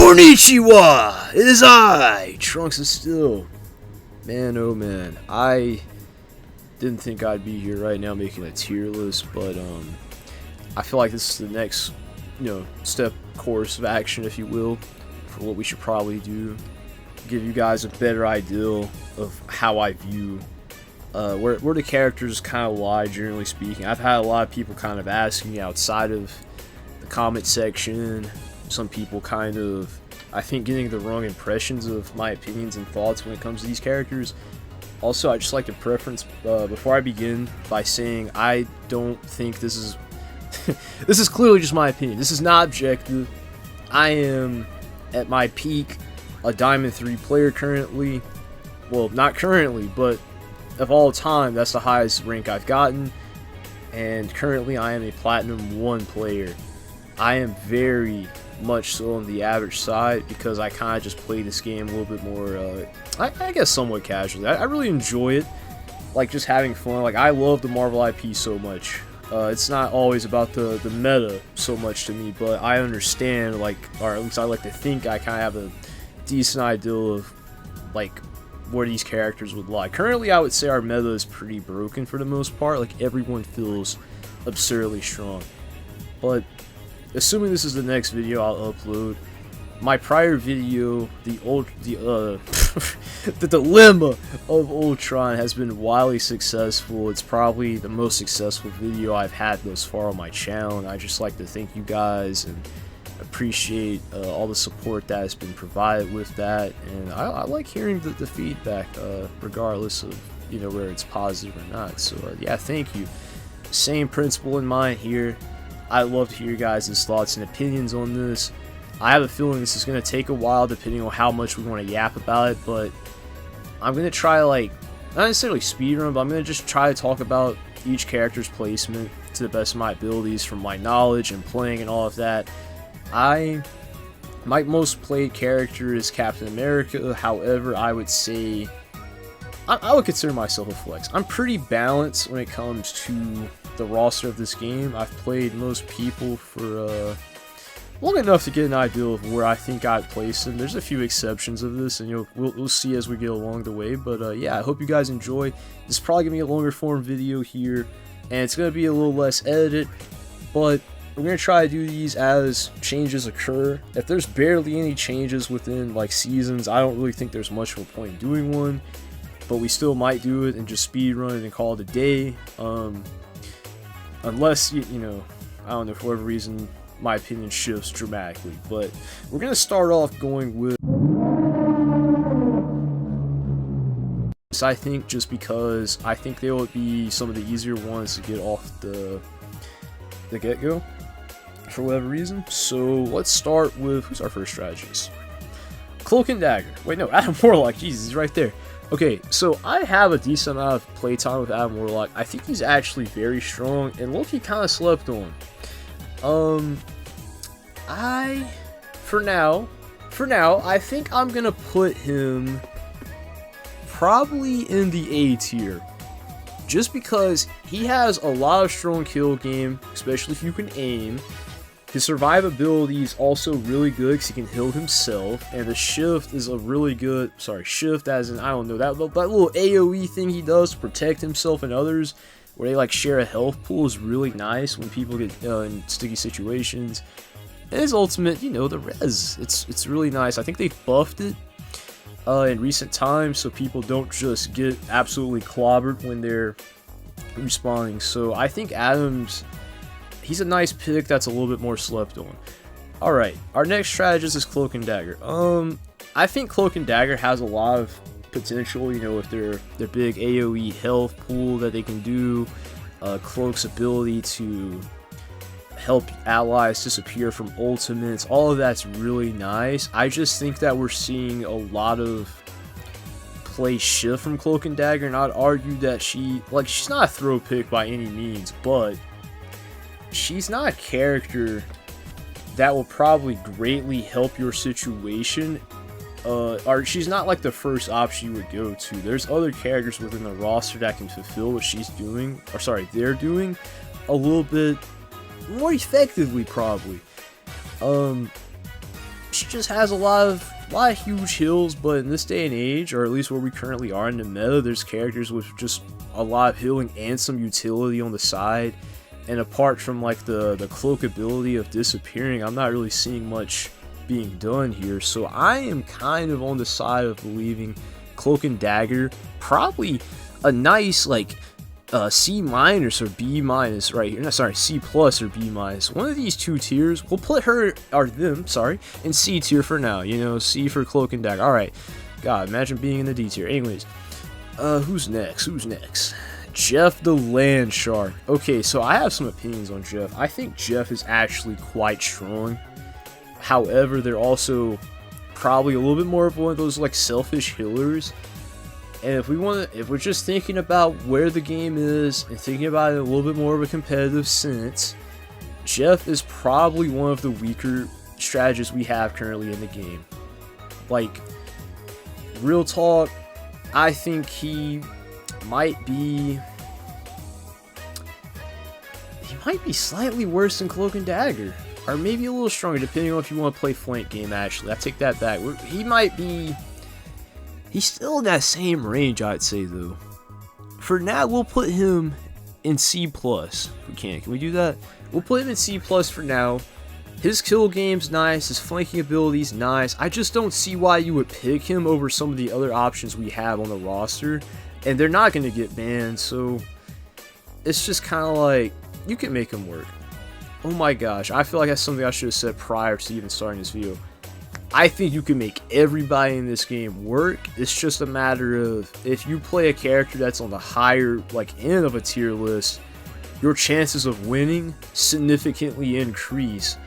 Konnichiwa! It is I, Trunks of Steel. Man, oh man, I didn't think I'd be here right now making a tier list, but I feel like this is the next, step course of action, if you will, for what we should probably do. Give you guys a better idea of how I view where the characters kind of lie, generally speaking. I've had a lot of people kind of asking me outside of the comment section. Some people kind of, I think, getting the wrong impressions of my opinions and thoughts when it comes to these characters. Also, I just like to preference before I begin by saying I don't think this is this is clearly just my opinion. This is not objective. I am at my peak a Diamond 3 player currently. Well, not currently, but of all time, that's the highest rank I've gotten. And currently I am a Platinum 1 player. I am very much so on the average side because I kind of just play this game a little bit more, I guess somewhat casually. I really enjoy it, like just having fun. Like, I love the Marvel IP so much. It's not always about the meta so much to me, but I understand, like, or at least I like to think I kind of have a decent idea of, like, where these characters would lie. Currently, I would say our meta is pretty broken for the most part. Like, everyone feels absurdly strong. But assuming this is the next video I'll upload, my prior video, the dilemma of Ultron, has been wildly successful. It's probably the most successful video I've had thus far on my channel, and I just like to thank you guys and appreciate all the support that has been provided with that. And I like hearing the feedback, regardless of where it's positive or not. So yeah, thank you. Same principle in mind here. I love to hear your guys' thoughts and opinions on this. I have a feeling this is going to take a while depending on how much we want to yap about it, but I'm going to try, like, not necessarily speedrun, but I'm going to just try to talk about each character's placement to the best of my abilities from my knowledge and playing and all of that. My most played character is Captain America. However, I would say I would consider myself a flex. I'm pretty balanced when it comes to the roster of this game. I've played most people for long enough to get an idea of where I think I'd place them. There's a few exceptions of this, and we'll see as we get along the way. But yeah, I hope you guys enjoy. This is probably gonna be a longer form video here, and it's gonna be a little less edited, but we're gonna try to do these as changes occur. If there's barely any changes within like seasons, I don't really think there's much of a point in doing one, but we still might do it and just speed run it and call it a day. Unless, I don't know, for whatever reason, my opinion shifts dramatically. But we're going to start off going with, I think, just because I think they will be some of the easier ones to get off the get-go, for whatever reason. So let's start with, who's our first strategist? Cloak and Dagger. Wait, no, Adam Warlock. Jesus, he's right there. Okay, so I have a decent amount of playtime with Adam Warlock. I think he's actually very strong, and low-key kind of slept on. For now, I think I'm gonna put him probably in the A tier, just because he has a lot of strong kill game, especially if you can aim. His survivability is also really good because he can heal himself, and the shift is a really good, shift as in, I don't know, that little AoE thing he does to protect himself and others, where they like share a health pool, is really nice when people get in sticky situations. And his ultimate, the res, it's really nice. I think they've buffed it in recent times, so people don't just get absolutely clobbered when they're respawning. So I think he's a nice pick that's a little bit more slept on. Alright, our next strategist is Cloak and Dagger. I think Cloak and Dagger has a lot of potential, with their big AoE health pool that they can do, Cloak's ability to help allies disappear from ultimates, all of that's really nice. I just think that we're seeing a lot of play shift from Cloak and Dagger, and I'd argue that she's not a throw pick by any means, but she's not a character that will probably greatly help your situation, or she's not like the first option you would go to. There's other characters within the roster that can fulfill what she's doing, they're doing a little bit more effectively, probably. she just has a lot of huge heals, but in this day and age, or at least where we currently are in the meta, there's characters with just a lot of healing and some utility on the side. And apart from like the cloak ability of disappearing, I'm not really seeing much being done here. So I am kind of on the side of believing Cloak and Dagger, probably a nice like C- or B- right here. No, sorry, C+ or B-. One of these two tiers. We'll put her, or them, sorry, in C tier for now. You know, C for Cloak and Dagger. Alright. God, imagine being in the D tier. Anyways, who's next? Jeff the Land Shark. Okay, so I have some opinions on Jeff. I think Jeff is actually quite strong. However, they're also probably a little bit more of one of those like selfish healers. And if we're just thinking about where the game is and thinking about it in a little bit more of a competitive sense, Jeff is probably one of the weaker strategists we have currently in the game. Like, real talk, I think he might be slightly worse than Cloak and Dagger, or maybe a little stronger, depending on if you want to play flank game. Actually, I take that back. He's still in that same range, I'd say, though. For now, we'll put him in C+. If we can we do that? We'll put him in C+ for now. His kill game's nice, his flanking ability's nice. I just don't see why you would pick him over some of the other options we have on the roster. And they're not going to get banned, so it's just kind of like, you can make him work. Oh my gosh, I feel like that's something I should have said prior to even starting this video. I think you can make everybody in this game work. It's just a matter of, if you play a character that's on the higher like end of a tier list, your chances of winning significantly increase.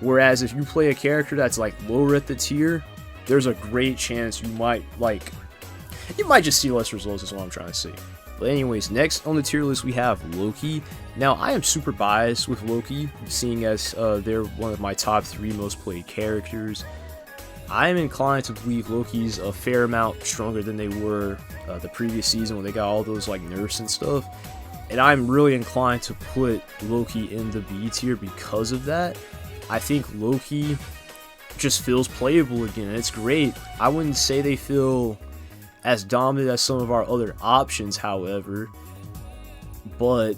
Whereas if you play a character that's like lower at the tier, there's a great chance you might just see less results, is what I'm trying to say. But anyways, next on the tier list we have Loki. Now, I am super biased with Loki, seeing as they're one of my top 3 most played characters. I am inclined to believe Loki's a fair amount stronger than they were the previous season when they got all those like nerfs and stuff. And I'm really inclined to put Loki in the B tier because of that. I think Loki just feels playable again, and it's great. I wouldn't say they feel as dominant as some of our other options, however, but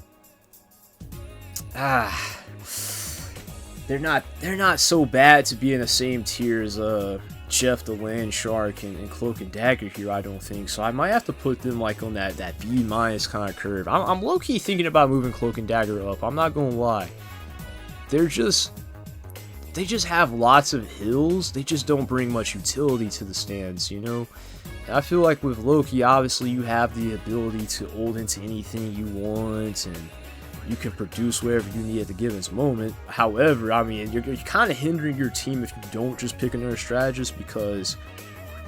they're not so bad to be in the same tier as Jeff the Land Shark and Cloak and Dagger here, I don't think. So I might have to put them like on that B- kind of curve. I'm low-key thinking about moving Cloak and Dagger up, I'm not gonna lie. They just have lots of hills, they just don't bring much utility to the stands, you know? And I feel like with Loki, obviously you have the ability to ult into anything you want, and you can produce wherever you need at the given moment. However, I mean, you're kind of hindering your team if you don't just pick another strategist, because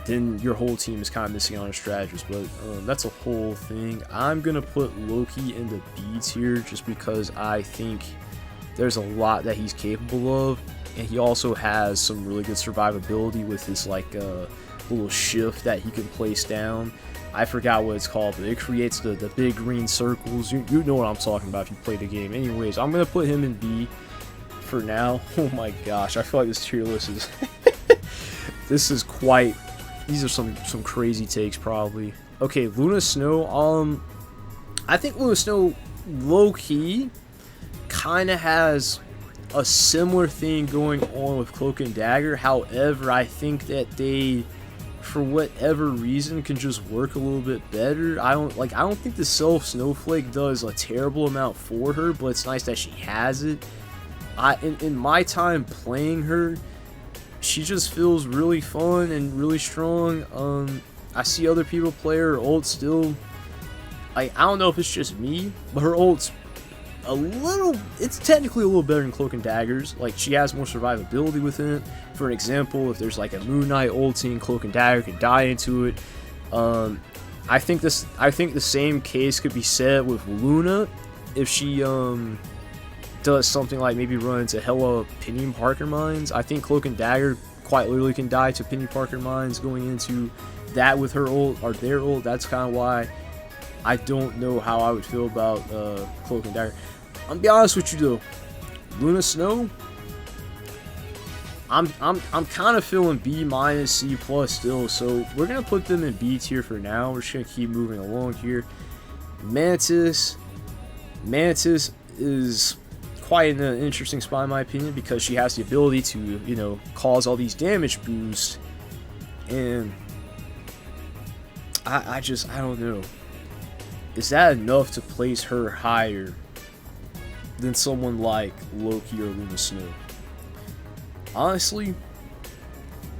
then your whole team is kind of missing on a strategist. But that's a whole thing. I'm going to put Loki in the B tier just because I think there's a lot that he's capable of. And he also has some really good survivability with his like little shift that he can place down. I forgot what it's called, but it creates the big green circles. You know what I'm talking about if you play the game. Anyways, I'm going to put him in B for now. Oh my gosh, I feel like this tier list is... this is quite... These are some crazy takes, probably. Okay, Luna Snow. I think Luna Snow, low-key, kind of has a similar thing going on with Cloak and Dagger. However, I think that they, for whatever reason, can just work a little bit better. I don't think the Self Snowflake does a terrible amount for her, but it's nice that she has it. In my time playing her, she just feels really fun and really strong. I see other people play her ult still. I don't know if it's just me, but her ult's it's technically a little better than Cloak and Dagger's. Like, she has more survivability within it. For an example, if there's like a Moon Knight ulting, Cloak and Dagger can die into it. I think the same case could be said with Luna if she does something like maybe run into hella Pinion Parker mines. I think Cloak and Dagger quite literally can die to Pinion Parker mines going into that with her ult or their ult. That's kind of why I don't know how I would feel about Cloak and Dagger. I'm gonna be honest with you though, Luna Snow, I'm kind of feeling B minus, C plus still, so we're gonna put them in B tier for now. We're just gonna keep moving along here. Mantis is quite in an interesting spot in my opinion because she has the ability to, you know, cause all these damage boosts, and I don't know. Is that enough to place her higher than someone like Loki or Luna Snow? Honestly,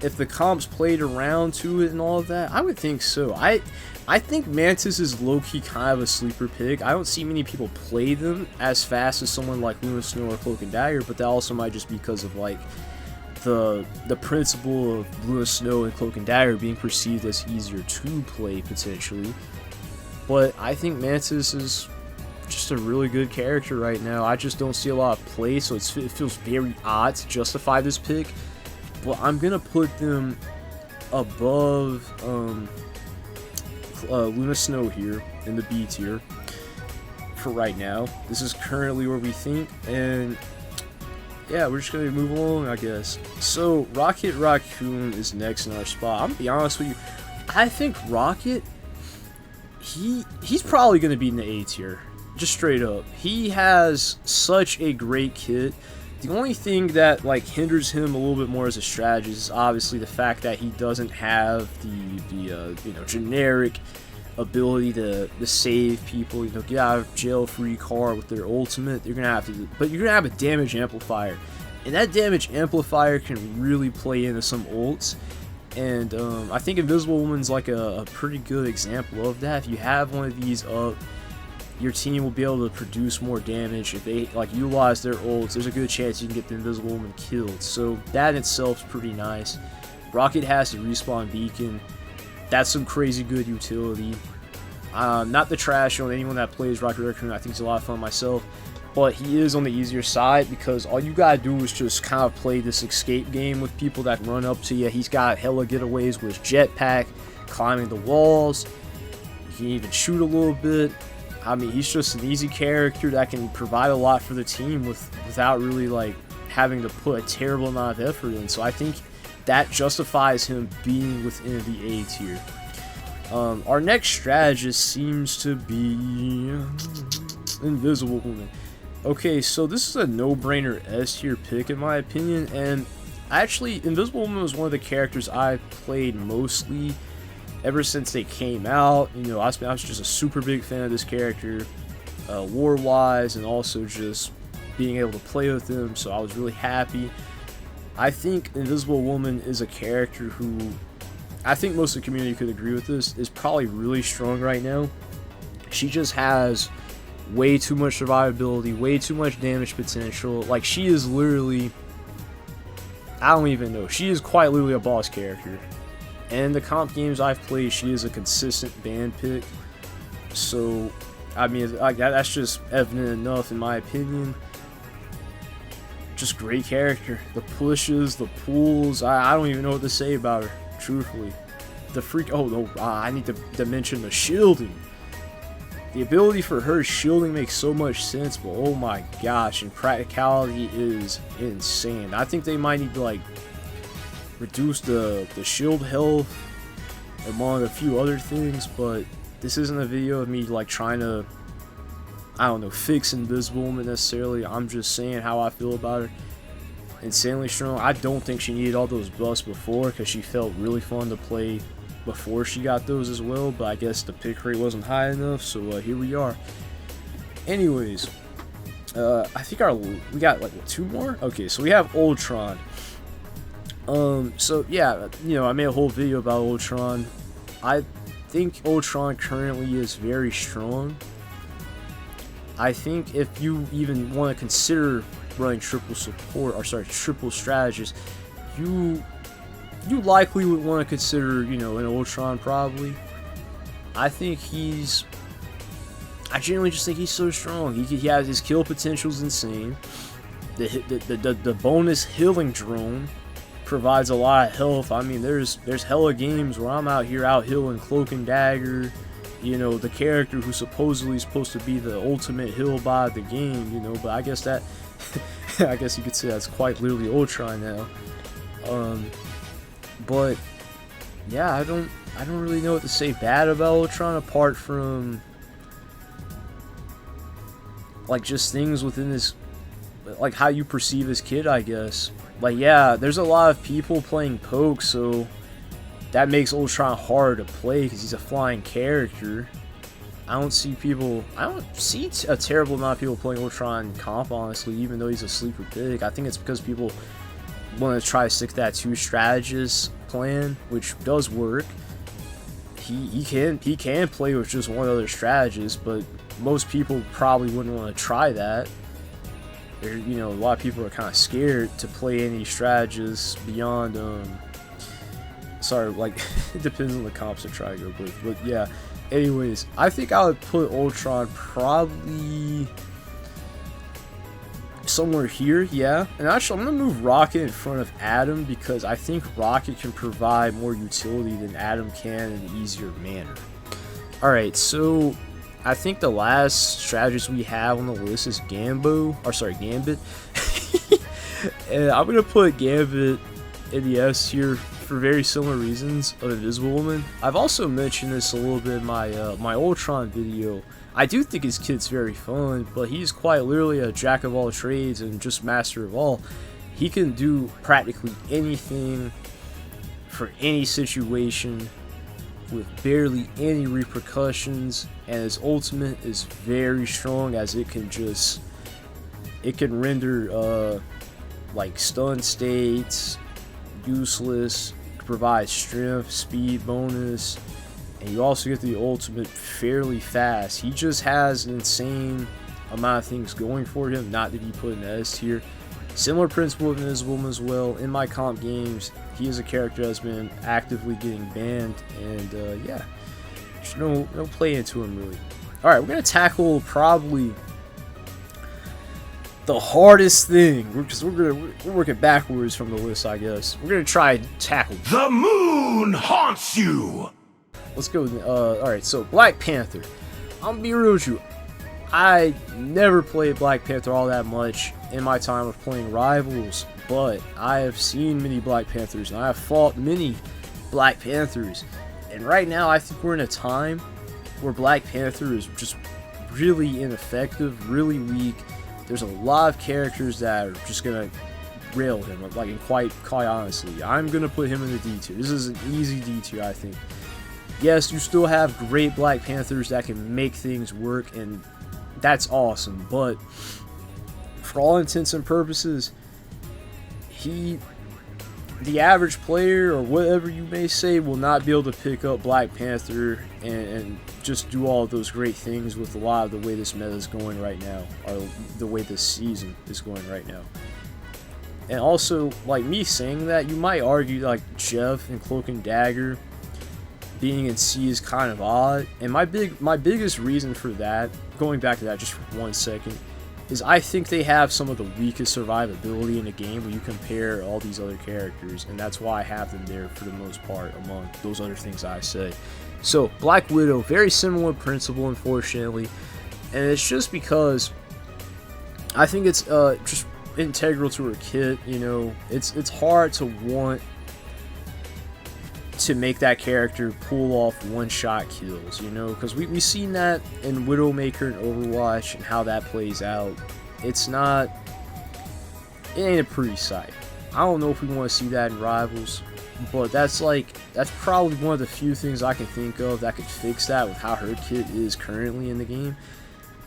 if the comps played around to it and all of that, I would think so. I think Mantis is low-key kind of a sleeper pick. I don't see many people play them as fast as someone like Luna Snow or Cloak and Dagger, but that also might just be because of like the principle of Luna Snow and Cloak and Dagger being perceived as easier to play potentially. But I think Mantis is just a really good character right now. I just don't see a lot of play, so it feels very odd to justify this pick. But I'm gonna put them above Luna Snow here in the B tier for right now. This is currently where we think, and yeah, we're just gonna move along, I guess. So Rocket Raccoon is next in our spot. I'm gonna be honest with you, I think Rocket, he's probably gonna be in the A tier. Just straight up, he has such a great kit. The only thing that like hinders him a little bit more as a strategist is obviously the fact that he doesn't have the you know, generic ability to save people, you know, get out of jail free card with their ultimate. You're gonna have to, but you're gonna have a damage amplifier, and that damage amplifier can really play into some ults. And I think Invisible Woman's like a pretty good example of that. If you have one of these up, your team will be able to produce more damage. If they like utilize their ults, there's a good chance you can get the Invisible Woman killed. So that in itself is pretty nice. Rocket has the respawn beacon. That's some crazy good utility. Not the trash on anyone that plays Rocket Raccoon. I think it's a lot of fun myself. But he is on the easier side because all you gotta do is just kind of play this escape game with people that run up to you. He's got hella getaways with his jetpack, climbing the walls. He can even shoot a little bit. I mean, he's just an easy character that can provide a lot for the team without really like having to put a terrible amount of effort in. So I think that justifies him being within the A tier. Our next strategist seems to be Invisible Woman. Okay, so this is a no-brainer S tier pick in my opinion, and actually Invisible Woman was one of the characters I played mostly ever since they came out. You know, I was just a super big fan of this character, lore-wise, and also just being able to play with him, so I was really happy. I think Invisible Woman is a character who, I think most of the community could agree with this, is probably really strong right now. She just has way too much survivability, way too much damage potential. Like, she is literally, I don't even know, she is quite literally a boss character. And the comp games I've played, she is a consistent ban pick. So, I mean, that's just evident enough in my opinion. Just great character. The pushes, the pulls, I don't even know what to say about her, truthfully. The freak, oh no, I need to mention the shielding. The ability for her shielding makes so much sense, but oh my gosh, in practicality is insane. I think they might need to like reduce the shield health among a few other things, but this isn't a video of me like trying to, I don't know, fix Invisible Woman necessarily. I'm just saying how I feel about her. Insanely strong. I don't think she needed all those buffs before because she felt really fun to play before she got those as well, but I guess the pick rate wasn't high enough, so here we are. Anyways, I think we got like what, 2 more? Okay, so we have Ultron. So yeah, you know, I made a whole video about Ultron. I think Ultron currently is very strong. I think if you even want to consider running triple support, or sorry, triple strategist, you likely would want to consider, you know, an Ultron probably. I think I genuinely just think he's so strong. He has, his kill potential is insane. The bonus healing drone provides a lot of health. I mean, there's hella games where I'm out here out-healing Cloak and Dagger, you know, the character who's supposedly supposed to be the ultimate heal by the game, you know, but I guess that, I guess you could say that's quite literally Ultron now. But yeah, I don't really know what to say bad about Ultron apart from like just things within this, like how you perceive his kid, I guess. Like, yeah, there's a lot of people playing Poke, so that makes Ultron hard to play because he's a flying character. I don't see a terrible amount of people playing Ultron comp, honestly, even though he's a sleeper pick. I think it's because people want to try to stick that 2 strategist plan, which does work. He can play with just one other strategist, but most people probably wouldn't want to try that. A lot of people are kind of scared to play any strategists beyond it depends on the comps to try to go with. But yeah, anyways, I think I would put Ultron probably somewhere here, yeah. And actually, I'm going to move Rocket in front of Atom because I think Rocket can provide more utility than Atom can in an easier manner. Alright, so I think the last strategist we have on the list is Gambit. And I'm going to put Gambit in the S here for very similar reasons of Invisible Woman. I've also mentioned this a little bit in my my Ultron video. I do think his kit's very fun, but he's quite literally a jack of all trades and just master of all. He can do practically anything for any situation with barely any repercussions, and his ultimate is very strong as it can render like stun states useless, provide strength, speed bonus, and you also get the ultimate fairly fast. He just has an insane amount of things going for him, not to be put in the S tier. Similar principle with Invisible Woman as well. In my comp games, he is a character that's been actively getting banned, and yeah, there's no play into him really. Alright, we're going to tackle probably the hardest thing, because we're working backwards from the list, I guess. We're going to try and tackle The moon haunts you! Let's go. Alright, so Black Panther. I'm gonna be real with you. I never played Black Panther all that much in my time of playing Rivals, but I have seen many Black Panthers, and I have fought many Black Panthers. And right now, I think we're in a time where Black Panther is just really ineffective, really weak. There's a lot of characters that are just gonna rail him, like, and quite honestly, I'm gonna put him in the D tier. This is an easy D tier, I think. Yes, you still have great Black Panthers that can make things work, and that's awesome, but for all intents and purposes, the average player, or whatever you may say, will not be able to pick up Black Panther and just do all of those great things with a lot of the way this meta is going right now, or the way this season is going right now. And also, like, me saying that, you might argue like Jeff and Cloak and Dagger being in C is kind of odd, and my biggest reason for that, going back to that just for 1 second, is I think they have some of the weakest survivability in the game when you compare all these other characters, and that's why I have them there for the most part among those other things I say. So Black Widow, very similar principle, unfortunately, and it's just because I think it's just integral to her kit. You know, it's hard to want to make that character pull off one-shot kills, you know, because we've seen that in Widowmaker and Overwatch and how that plays out. It ain't a pretty sight. I don't know if we want to see that in Rivals, but that's probably one of the few things I can think of that could fix that with how her kit is currently in the game.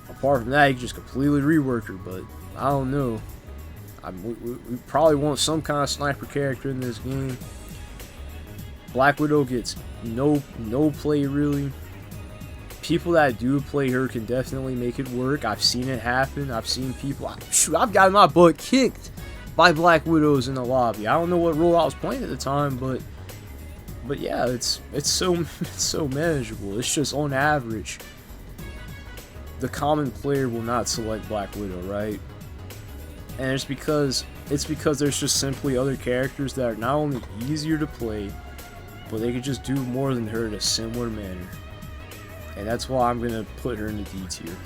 Apart from that, you can just completely rework her, but I don't know. We probably want some kind of sniper character in this game. Black Widow gets no play really. People that do play her can definitely make it work. I've seen it happen. I've seen people. I've gotten my butt kicked by Black Widows in the lobby. I don't know what role I was playing at the time, but yeah, it's so manageable. It's just on average, the common player will not select Black Widow, right? And it's because there's just simply other characters that are not only easier to play, but they could just do more than her in a similar manner. And that's why I'm going to put her in the D tier.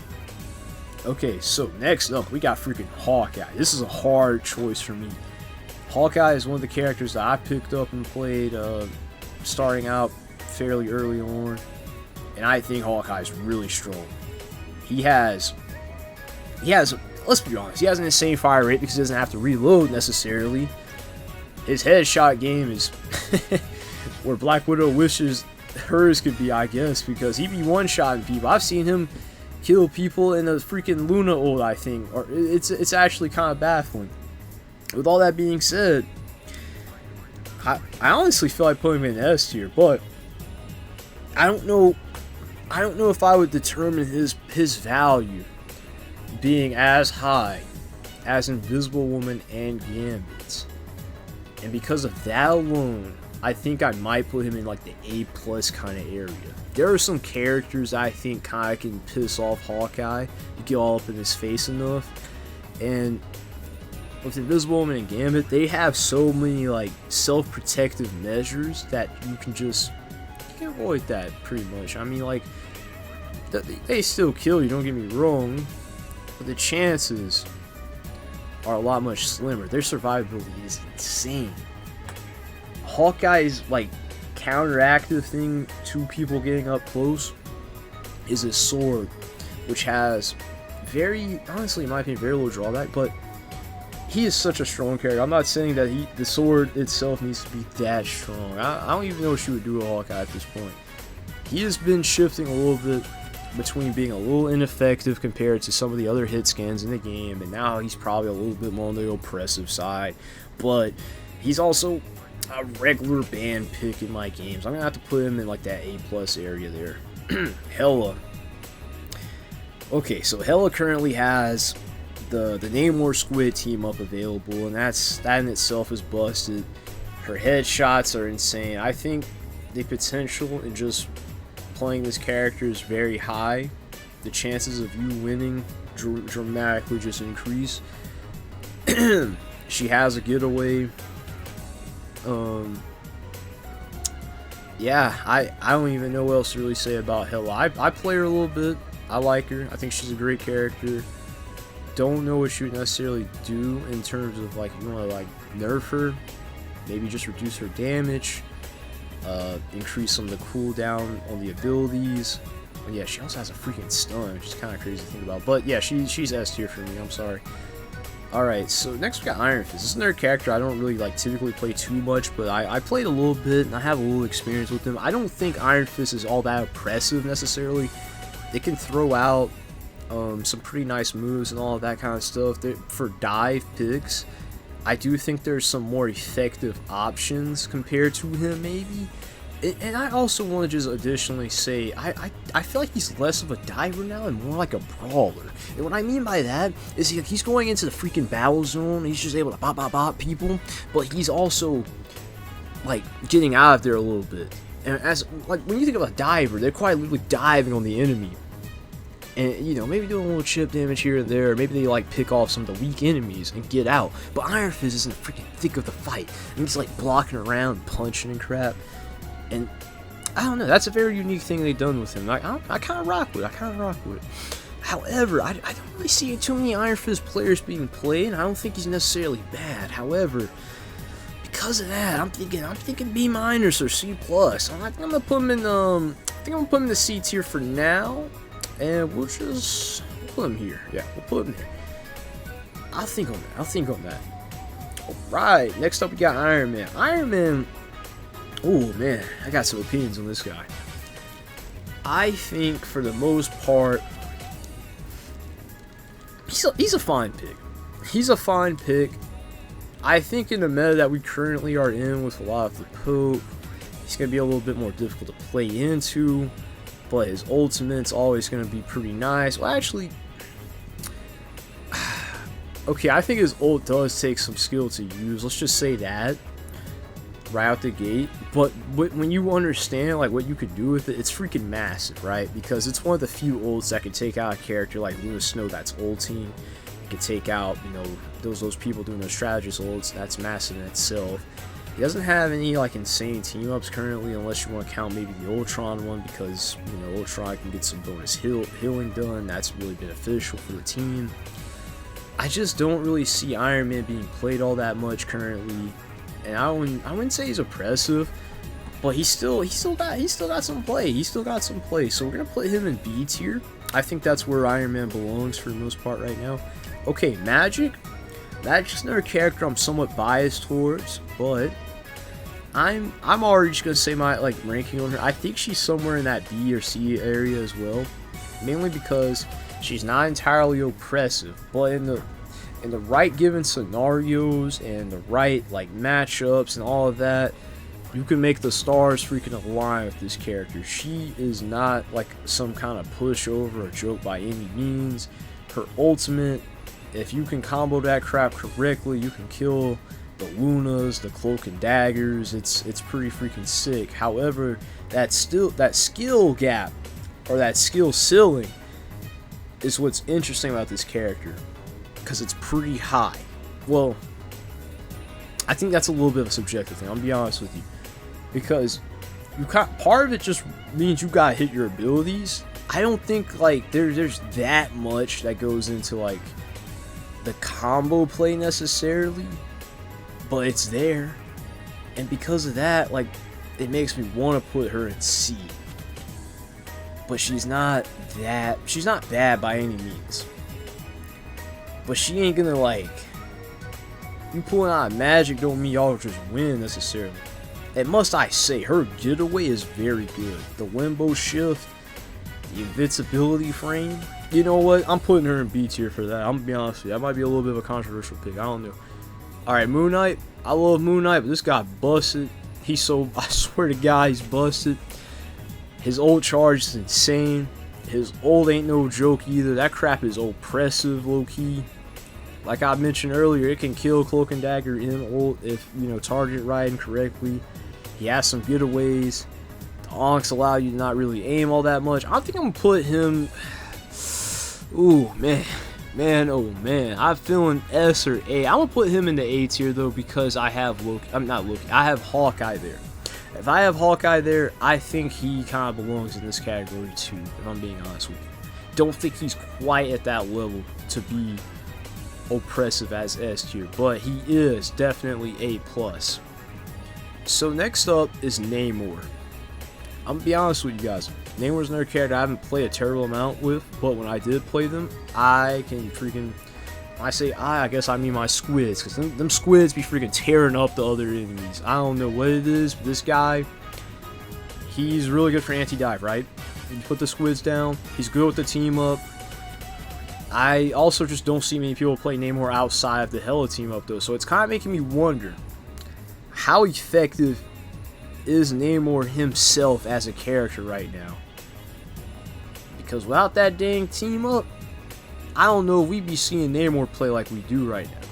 Okay, so next up, we got freaking Hawkeye. This is a hard choice for me. Hawkeye is one of the characters that I picked up and played starting out fairly early on, and I think Hawkeye is really strong. He has, let's be honest, he has an insane fire rate because he doesn't have to reload necessarily. His headshot game is where Black Widow wishes hers could be, I guess, because he be one-shotting people. I've seen him kill people in a freaking Luna ult, I think. Or it's actually kind of baffling. With all that being said, I honestly feel like putting him in S tier, but I don't know if I would determine his value being as high as Invisible Woman and Gambit. And because of that alone, I think I might put him in like the A+ kind of area. There are some characters I think kind of can piss off Hawkeye. You get all up in his face enough. And with Invisible Woman and Gambit, they have so many like self-protective measures that you can avoid that pretty much. I mean, like, they still kill you, don't get me wrong, but the chances are a lot much slimmer. Their survivability is insane. Hawkeye's like counteractive thing to people getting up close is his sword, which has honestly in my opinion, very low drawback, but he is such a strong character. I'm not saying that the sword itself needs to be that strong. I don't even know what she would do with Hawkeye at this point. He has been shifting a little bit between being a little ineffective compared to some of the other hit scans in the game, and now he's probably a little bit more on the oppressive side, but he's also a regular band pick in my games. I'm gonna have to put him in like that A+ area there. Hela. Okay, so Hela currently has the Namor Squid team up available, and that in itself is busted. Her headshots are insane. I think the potential in just playing this character is very high. The chances of you winning dramatically just increase. She has a getaway. Yeah, I don't even know what else to really say about Hela. I play her a little bit. I like her. I think she's a great character. Don't know what she would necessarily do in terms of like, you want to like nerf her, maybe just reduce her damage, increase some of the cooldown on the abilities. And yeah, she also has a freaking stun, which is kind of crazy to think about. But yeah, she's S tier for me. I'm sorry. Alright, so next we got Iron Fist. This is another character I don't really like typically play too much, but I played a little bit and I have a little experience with him. I don't think Iron Fist is all that oppressive necessarily. It can throw out some pretty nice moves and all of that kind of stuff. For dive picks, I do think there's some more effective options compared to him maybe. And I also want to just additionally say, I feel like he's less of a diver now and more like a brawler. And what I mean by that is he's going into the freaking battle zone, he's just able to bop people, but he's also like getting out of there a little bit. And as like when you think of a diver, they're quite literally diving on the enemy. And, you know, maybe doing a little chip damage here and there. Maybe they, like, pick off some of the weak enemies and get out. But Iron Fist is in the freaking thick of the fight. And he's, like, blocking around, punching and crap. And, I don't know. That's a very unique thing they've done with him. I kind of rock with it. However, I don't really see too many Iron Fist players being played. I don't think he's necessarily bad. However, because of that, I'm thinking B- or C+. I'm gonna put him in, I think I'm gonna put him in the C tier for now. And we'll put him here. Yeah, we'll put him there. I'll think on that. Alright, next up we got Iron Man. Iron Man, oh man, I got some opinions on this guy. I think for the most part, he's a fine pick. He's a fine pick. I think in the meta that we currently are in with a lot of the Pope, he's going to be a little bit more difficult to play into. But his ultimate's always going to be pretty nice. Well, actually, okay, I think his ult does take some skill to use. Let's just say that right out the gate. But when you understand like what you could do with it, it's freaking massive, right? Because it's one of the few ults that can take out a character like Luna Snow that's ulting. It can take out, you know, those people doing those strategist ults. That's massive in itself. He doesn't have any like insane team ups currently, unless you want to count maybe the Ultron one, because you know Ultron can get some bonus healing done. That's really beneficial for the team. I just don't really see Iron Man being played all that much currently, and I wouldn't say he's oppressive, but he still got some play. He still got some play. So we're gonna put him in B tier. I think that's where Iron Man belongs for the most part right now. Okay, Magic. Magic's another character I'm somewhat biased towards, but I'm already just gonna say my ranking on her. I think she's somewhere in that B or C area as well, mainly because she's not entirely oppressive, but in the right given scenarios and the right matchups and all of that, you can make the stars freaking align with this character. She is not like some kind of pushover or joke by any means. Her ultimate, if you can combo that crap correctly, you can kill the Lunas, the Cloak and Daggers. It's pretty freaking sick. However, that skill gap or that skill ceiling is what's interesting about this character, because it's pretty high. Well, I think that's a little bit of a subjective thing, I'll be honest with you, because part of it just means you gotta hit your abilities. I don't think there's that much that goes into the combo play necessarily, but it's there, and because of that, it makes me want to put her in C. But she's not bad by any means. But she ain't gonna you pulling out Magic don't mean y'all just win necessarily. And must I say, her getaway is very good. The Limbo Shift, the invincibility frame. You know what? I'm putting her in B tier for that. I'm gonna be honest with you. That might be a little bit of a controversial pick. I don't know. Alright, Moon Knight. I love Moon Knight, but this guy busted. I swear to God, he's busted. His ult charge is insane. His ult ain't no joke either. That crap is oppressive, low-key. Like I mentioned earlier, it can kill Cloak and Dagger in ult if, target right and correctly. He has some getaways. The onks allow you to not really aim all that much. I think I'm going to put him... Ooh, man. Man, oh man. I'm feeling S or A. I'm going to put him in the A tier, though, because I have Loki. I'm not Loki. I have Hawkeye there. If I have Hawkeye there, I think he kind of belongs in this category too, if I'm being honest with you. Don't think he's quite at that level to be oppressive as S tier, but he is definitely A+. So next up is Namor. I'm gonna be honest with you guys. Namor's another character I haven't played a terrible amount with, but when I did play them, I can freaking... When I say I guess I mean my squids, because them squids be freaking tearing up the other enemies. I don't know what it is, but this guy, he's really good for anti-dive, right? You put the squids down, he's good with the team up. I also just don't see many people play Namor outside of the Hela team up, though, so it's kind of making me wonder, how effective is Namor himself as a character right now? Because without that dang team up, I don't know if we'd be seeing Namor play like we do right now.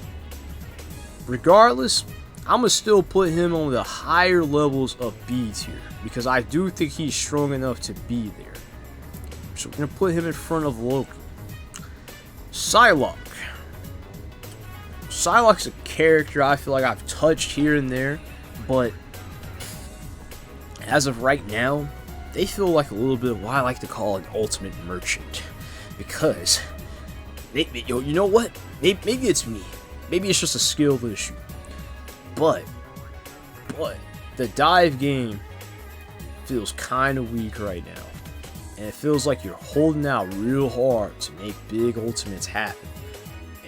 Regardless, I'm going to still put him on the higher levels of B tier, because I do think he's strong enough to be there. So we're going to put him in front of Loki. Psylocke. Psylocke's a character I feel like I've touched here and there, but as of right now, they feel like a little bit of what I like to call an ultimate merchant. Because... you know what? Maybe it's me. Maybe it's just a skill issue. But the dive game feels kind of weak right now, and it feels like you're holding out real hard to make big ultimates happen.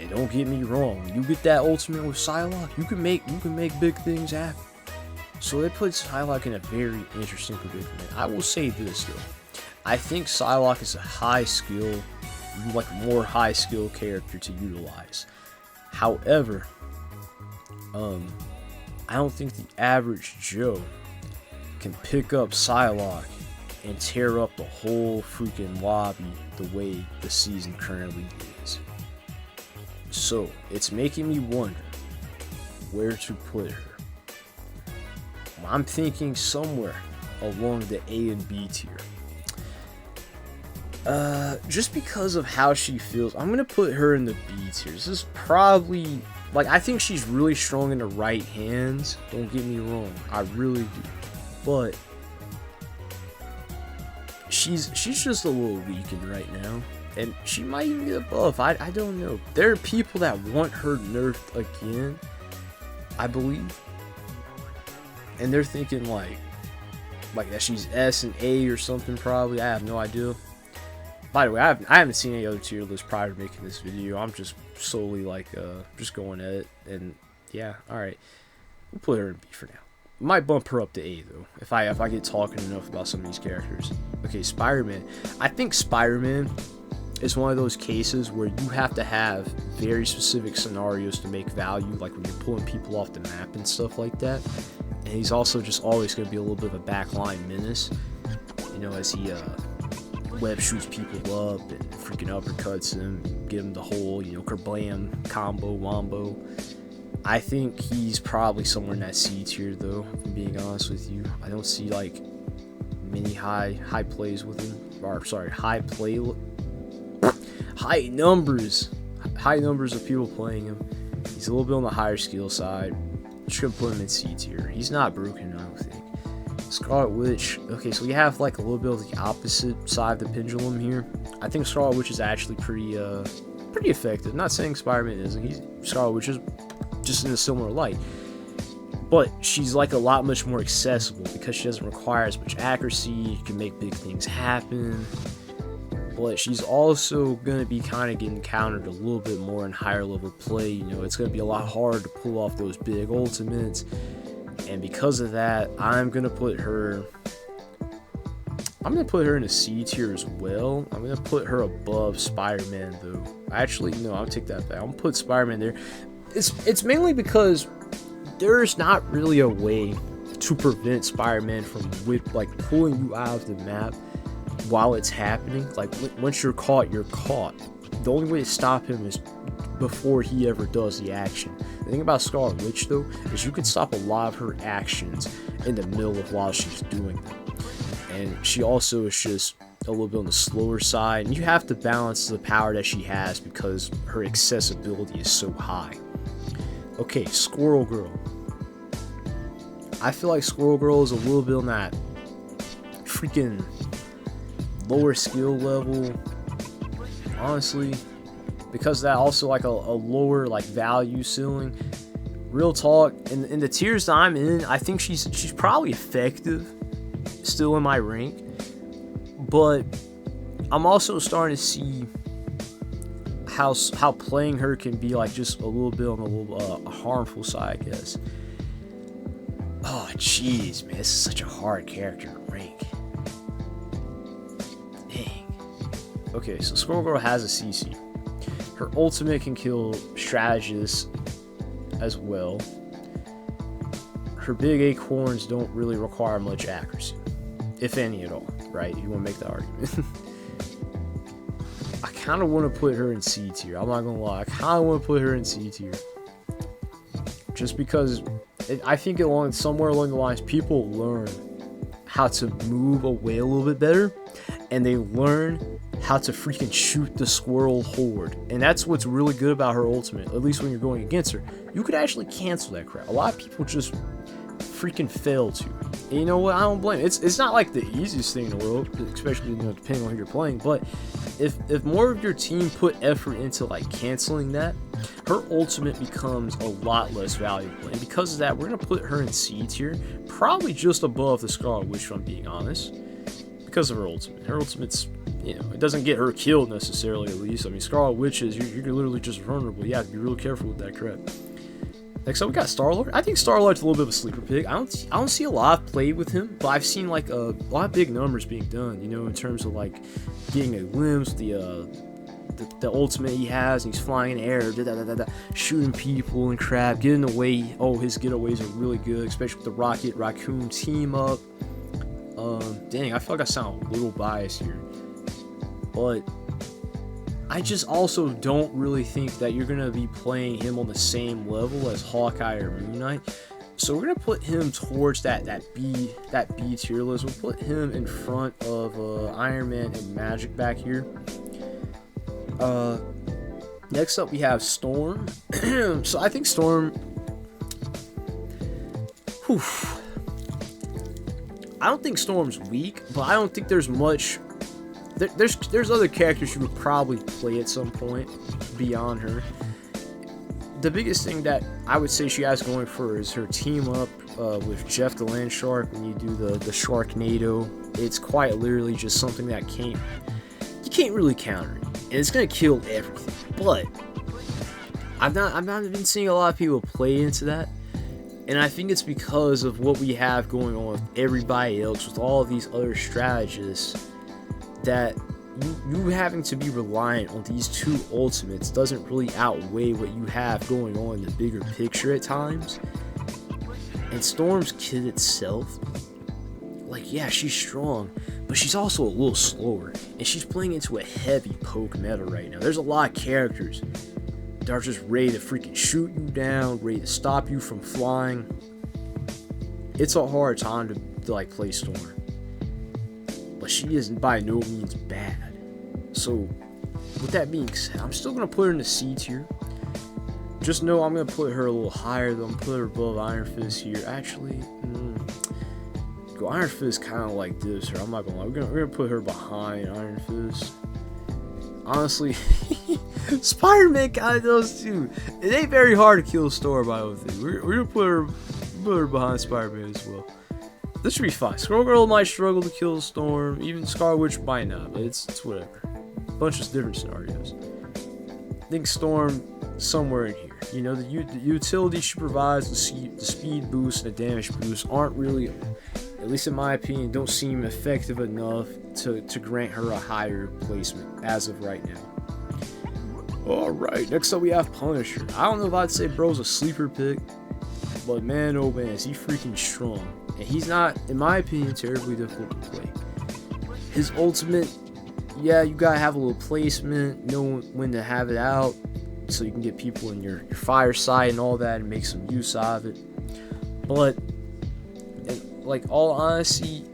And don't get me wrong, when you get that ultimate with Psylocke, you can make big things happen. So they put Psylocke in a very interesting predicament. I will say this though, I think Psylocke is a high skill, more high skill character to utilize. However, I don't think the average Joe can pick up Psylocke and tear up the whole freaking lobby the way the season currently is. So it's making me wonder where to put her. I'm thinking somewhere along the A and B tier. Just because of how she feels, I'm gonna put her in the B tier. This is probably, I think she's really strong in the right hands, don't get me wrong, I really do, but she's just a little weakened right now. And she might even get above. I don't know. There are people that want her nerfed again, I believe. And they're thinking like that she's S and A or something probably. I have no idea. By the way, I haven't seen any other tier list prior to making this video. I'm just solely like just going at it. And yeah, alright. We'll put her in B for now. Might bump her up to A though, if I get talking enough about some of these characters. Okay, Spider-Man. I think Spider-Man is one of those cases where you have to have very specific scenarios to make value, like when you're pulling people off the map and stuff like that. And he's also just always going to be a little bit of a backline menace, you know, as he web shoots people up and freaking uppercuts them, give him the whole, you know, kerblam combo wombo. I think he's probably somewhere in that C tier though, if I'm being honest with you. I don't see like many high plays with him, or sorry, high numbers of people playing him. He's a little bit on the higher skill side. Just gonna put him in C tier. He's not broken, I don't think. Scarlet Witch. Okay, so we have like a little bit of the opposite side of the pendulum here. I think Scarlet Witch is actually pretty effective. I'm not saying Spider-Man isn't. Scarlet Witch is just in a similar light. But she's like a lot much more accessible because she doesn't require as much accuracy. You can make big things happen. But she's also going to be kind of getting countered a little bit more in higher level play. You know, it's going to be a lot harder to pull off those big ultimates. And because of that, I'm going to put her in a C tier as well. I'm going to put her above Spider-Man though. Actually, no, I'll take that back. I'm going to put Spider-Man there. It's mainly because there's not really a way to prevent Spider-Man from like pulling you out of the map while it's happening. Like once you're caught, you're caught. The only way to stop him is before he ever does the action. The thing about Scarlet Witch though is you can stop a lot of her actions in the middle of while she's doing them. And she also is just a little bit on the slower side, and you have to balance the power that she has because her accessibility is so high. Okay, Squirrel Girl. I feel like Squirrel Girl is a little bit on that freaking lower skill level, honestly, because that also like a lower like value ceiling. Real talk, in the tiers that I'm in, I think she's probably effective still in my rank, but I'm also starting to see how playing her can be like just a little bit on the little harmful side, I guess. Oh jeez, man, this is such a hard character to rank. Dang. Okay, so Squirrel Girl has a CC. Her ultimate can kill Strategists as well. Her big acorns don't really require much accuracy, if any at all, right? You want to make the argument. I kind of want to put her in C tier. I'm not going to lie. I kind of want to put her in C tier. Just because I think somewhere along the lines, people learn how to move away a little bit better. And they learn how to freaking shoot the squirrel horde. And that's what's really good about her ultimate, at least when you're going against her. You could actually cancel that crap. A lot of people just freaking fail to. And you know what? I don't blame it. It's not like the easiest thing in the world, especially, you know, depending on who you're playing. But if more of your team put effort into like canceling that, her ultimate becomes a lot less valuable. And because of that, we're gonna put her in C tier, probably just above the Scarlet Witch, if I'm being honest, because of her ultimate. Her ultimate's, you know, it doesn't get her killed necessarily, at least. I mean, Scarlet Witch is you're literally just vulnerable. You have to be real careful with that crap. Next up, we got Star-Lord. I think Star-Lord's a little bit of a sleeper pick. I don't see a lot of play with him, but I've seen like a lot of big numbers being done, you know, in terms of like getting a glimpse, the ultimate he has, and he's flying in the air, shooting people and crap, getting away. Oh, his getaways are really good, especially with the Rocket Raccoon team up. Dang, I feel like I sound a little biased here, but I just also don't really think that you're going to be playing him on the same level as Hawkeye or Moon Knight. So we're going to put him towards that B tier list. We'll put him in front of Iron Man and Magic back here. Next up we have Storm. So I think Storm, I don't think Storm's weak, but I don't think there's much there's other characters you would probably play at some point beyond her. The biggest thing that I would say she has going for her is her team up with Jeff the Land Shark when you do the Sharknado. It's quite literally just something that you can't really counter it, and it's gonna kill everything. But I've not been seeing a lot of people play into that, and I think it's because of what we have going on with everybody else, with all of these other strategists, that you having to be reliant on these two ultimates doesn't really outweigh what you have going on in the bigger picture at times. And Storm's kit itself, like, yeah, she's strong, but she's also a little slower, and she's playing into a heavy poke meta right now. There's a lot of characters that are just ready to freaking shoot you down, ready to stop you from flying. It's a hard time to like play Storm, but she isn't by no means bad. So with that being said, I'm still gonna put her in the C tier. Just know I'm gonna put her a little higher though. I'm gonna put her above Iron Fist here. Actually, go Iron Fist kind of like this, or I'm not gonna lie. We're gonna put her behind Iron Fist. Honestly, Spider-Man kind of does too. It ain't very hard to kill Storm, I don't think. We're gonna put her behind Spider-Man as well. This should be fine. Squirrel Girl might struggle to kill Storm. Even Scarlet Witch might not, but it's whatever. Bunch of different scenarios. I think Storm somewhere in here. You know, the utility she provides, the speed boost and the damage boost aren't really, at least in my opinion, don't seem effective enough to grant her a higher placement as of right now. Alright, next up we have Punisher. I don't know if I'd say bro's a sleeper pick, but man, oh man, is he freaking strong. And he's not, in my opinion, terribly difficult to play. His ultimate, yeah, you gotta have a little placement, know when to have it out, so you can get people in your fireside and all that and make some use of it. But, like, all honesty,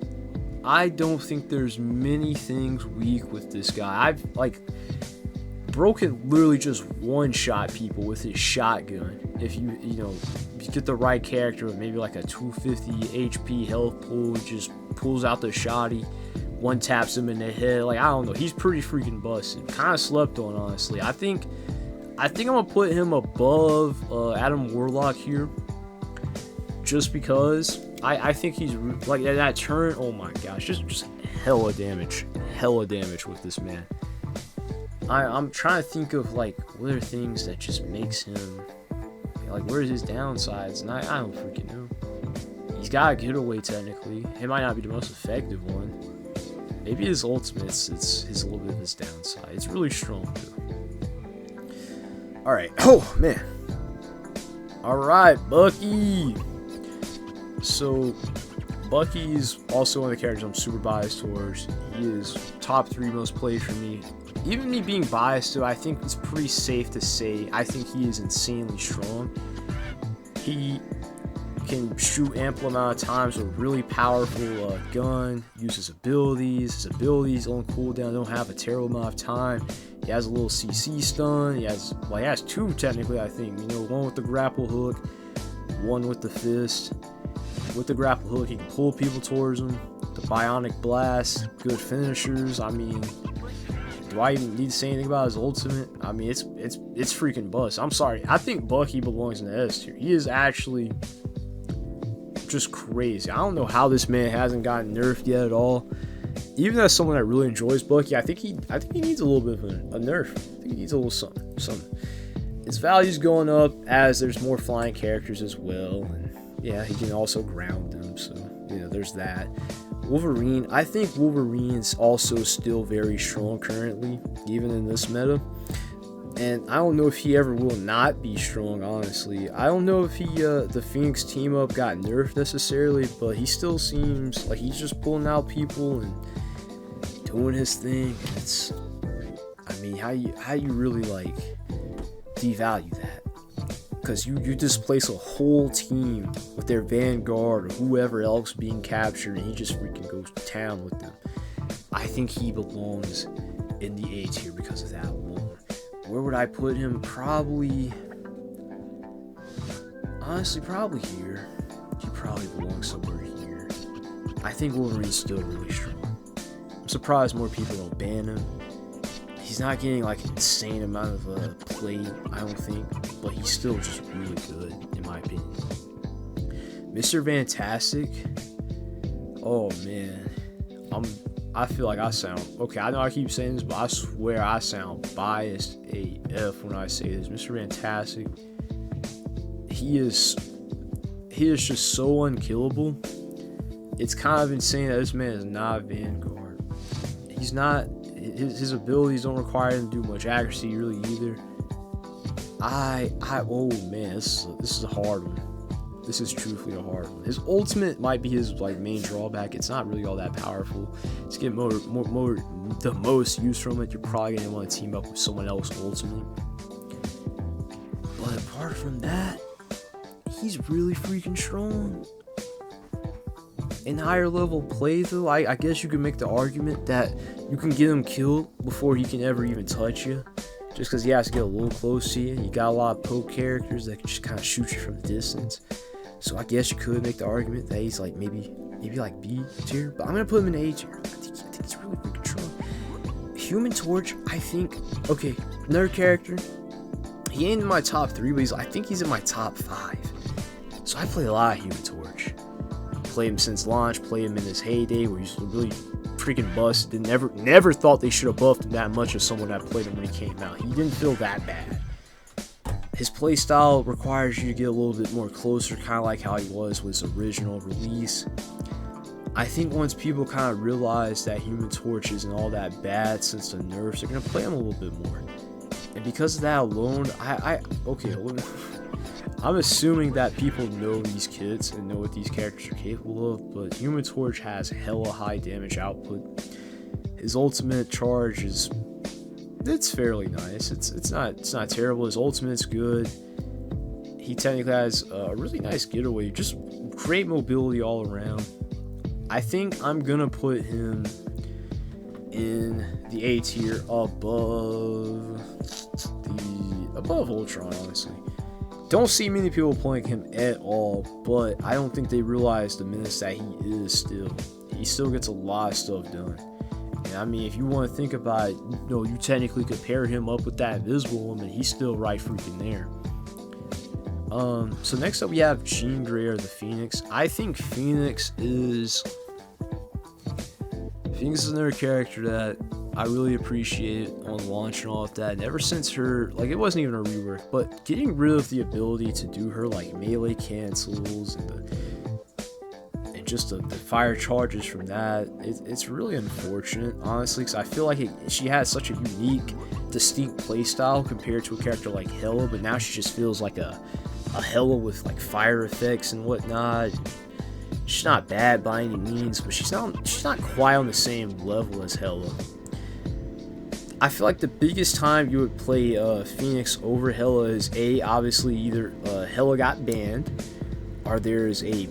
I don't think there's many things weak with this guy. I've, like, Bro can literally just one-shot people with his shotgun. If you get the right character with maybe like a 250 HP health pool, just pulls out the shotty, one taps him in the head. Like, I don't know, he's pretty freaking busted. Kind of slept on, honestly. I think I'm gonna put him above Adam Warlock here, just because I think he's like that turn. Oh my gosh, just hella damage with this man. I'm trying to think of like what are things that just makes him like, where's his downsides, and I don't freaking know. He's got a getaway technically. It might not be the most effective one. Maybe his ultimates, it's a little bit of his downside. It's really strong though. Alright, oh man. Alright, Bucky. So Bucky's also one of the characters I'm super biased towards. He is top 3 most played for me. Even me being biased, though, I think it's pretty safe to say I think he is insanely strong. He can shoot ample amount of times with a really powerful gun, use his abilities. His abilities on cooldown don't have a terrible amount of time. He has a little CC stun. He has 2 technically, I think. You know, one with the grapple hook, one with the fist. With the grapple hook, he can pull people towards him. The bionic blast, good finishers. I mean, do I even need to say anything about his ultimate? I mean, it's freaking bust. I'm sorry. I think Bucky belongs in the S tier. He is actually just crazy. I don't know how this man hasn't gotten nerfed yet at all. Even as someone that really enjoys Bucky, I think he needs a little bit of a nerf. I think he needs a little something. His value's going up as there's more flying characters as well, and yeah, he can also ground them. So there's that. Wolverine, I think Wolverine's also still very strong currently, even in this meta. And I don't know if he ever will not be strong, honestly. I don't know if the Phoenix team up got nerfed necessarily, but he still seems like he's just pulling out people and doing his thing. And it's, I mean, how you really like devalue that? Because you displace a whole team with their Vanguard or whoever else being captured, and he just freaking goes to town with them. I think he belongs in the A tier because of that alone. Where would I put him? Probably, honestly, probably here. He probably belongs somewhere here. I think Wolverine's still really strong. I'm surprised more people don't ban him. He's not getting like an insane amount of play, I don't think, but he's still just really good in my opinion. Mr. Fantastic, oh man, I feel like I sound okay. I know I keep saying this, but I swear I sound biased AF when I say this. Mr. Fantastic, he is just so unkillable. It's kind of insane that this man is not Vanguard. He's not. His abilities don't require him to do much accuracy really either. Oh man, this is a hard one. This is truthfully a hard one. His ultimate might be his like main drawback. It's not really all that powerful. To get more the most use from it, you're probably gonna want to team up with someone else ultimate. But apart from that, he's really freaking strong. In higher level play though, I guess you could make the argument that you can get him killed before he can ever even touch you. Just because he has to get a little close to you. You got a lot of poke characters that can just kind of shoot you from a distance. So I guess you could make the argument that he's like maybe like B tier. But I'm going to put him in A tier. I think he's really freaking strong. Human Torch, I think, okay, another character. He ain't in my top 3, but I think he's in my top 5. So I play a lot of Human Torch. Played him since launch, played him in his heyday where he's really freaking busted. Never thought they should have buffed him that much as someone that played him when he came out. He didn't feel that bad. His playstyle requires you to get a little bit more closer, kind of like how he was with his original release. I think once people kind of realize that Human Torch isn't all that bad since the nerfs, they're going to play him a little bit more. And because of that alone, I'm assuming that people know these kits and know what these characters are capable of, but Human Torch has hella high damage output. His ultimate charge it's fairly nice. It's not terrible. His ultimate's good. He technically has a really nice getaway, just great mobility all around. I think I'm gonna put him in the A tier above Ultron, honestly. Don't see many people playing him at all, but I don't think they realize the menace that he is still. He still gets a lot of stuff done. And I mean, if you want to think about it, you technically could pair him up with that Invisible Woman, he's still right freaking there. So next up we have Jean Grey or the Phoenix. I think Phoenix is another character that I really appreciate on launch and all of that. And ever since her, like, it wasn't even a rework, but getting rid of the ability to do her like melee cancels and just the fire charges from that, it's really unfortunate, honestly, because I feel like she has such a unique, distinct playstyle compared to a character like Hela, but now she just feels like a Hela with like fire effects and whatnot. She's not bad by any means, but she's not quite on the same level as Hela. I feel like the biggest time you would play Phoenix over Hela is obviously either Hela got banned, or there's a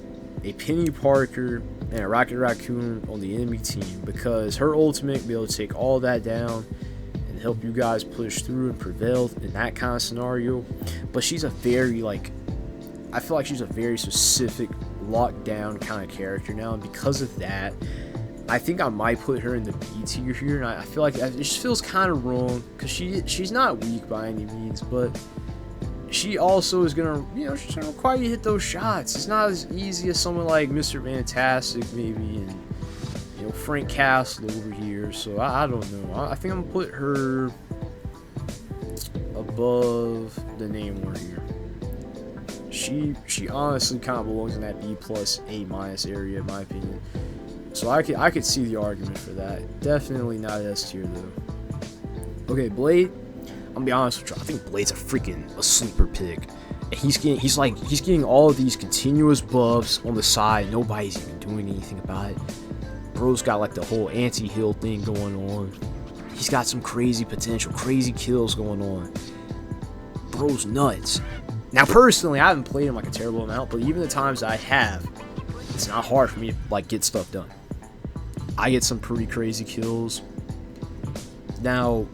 Penny Parker and a Rocket Raccoon on the enemy team, because her ultimate will be able to take all that down and help you guys push through and prevail in that kind of scenario. But she's a very I feel like she's a very specific lockdown kind of character now, and because of that, I think I might put her in the B tier here, and I feel like it just feels kind of wrong, because she's not weak by any means, but she also is gonna, she's gonna require you to hit those shots. It's not as easy as someone like Mr. Fantastic maybe, and Frank Castle over here. So I don't know. I think I'm gonna put her above the name word here. She honestly kind of belongs in that B plus A minus area in my opinion. So I could see the argument for that. Definitely not S tier though. Okay, Blade. I'm gonna be honest with you. I think Blade's a sleeper pick. And he's getting all of these continuous buffs on the side. Nobody's even doing anything about it. Bro's got like the whole anti-heal thing going on. He's got some crazy potential, crazy kills going on. Bro's nuts. Now personally, I haven't played him like a terrible amount, but even the times I have, it's not hard for me to like get stuff done. I get some pretty crazy kills. Now,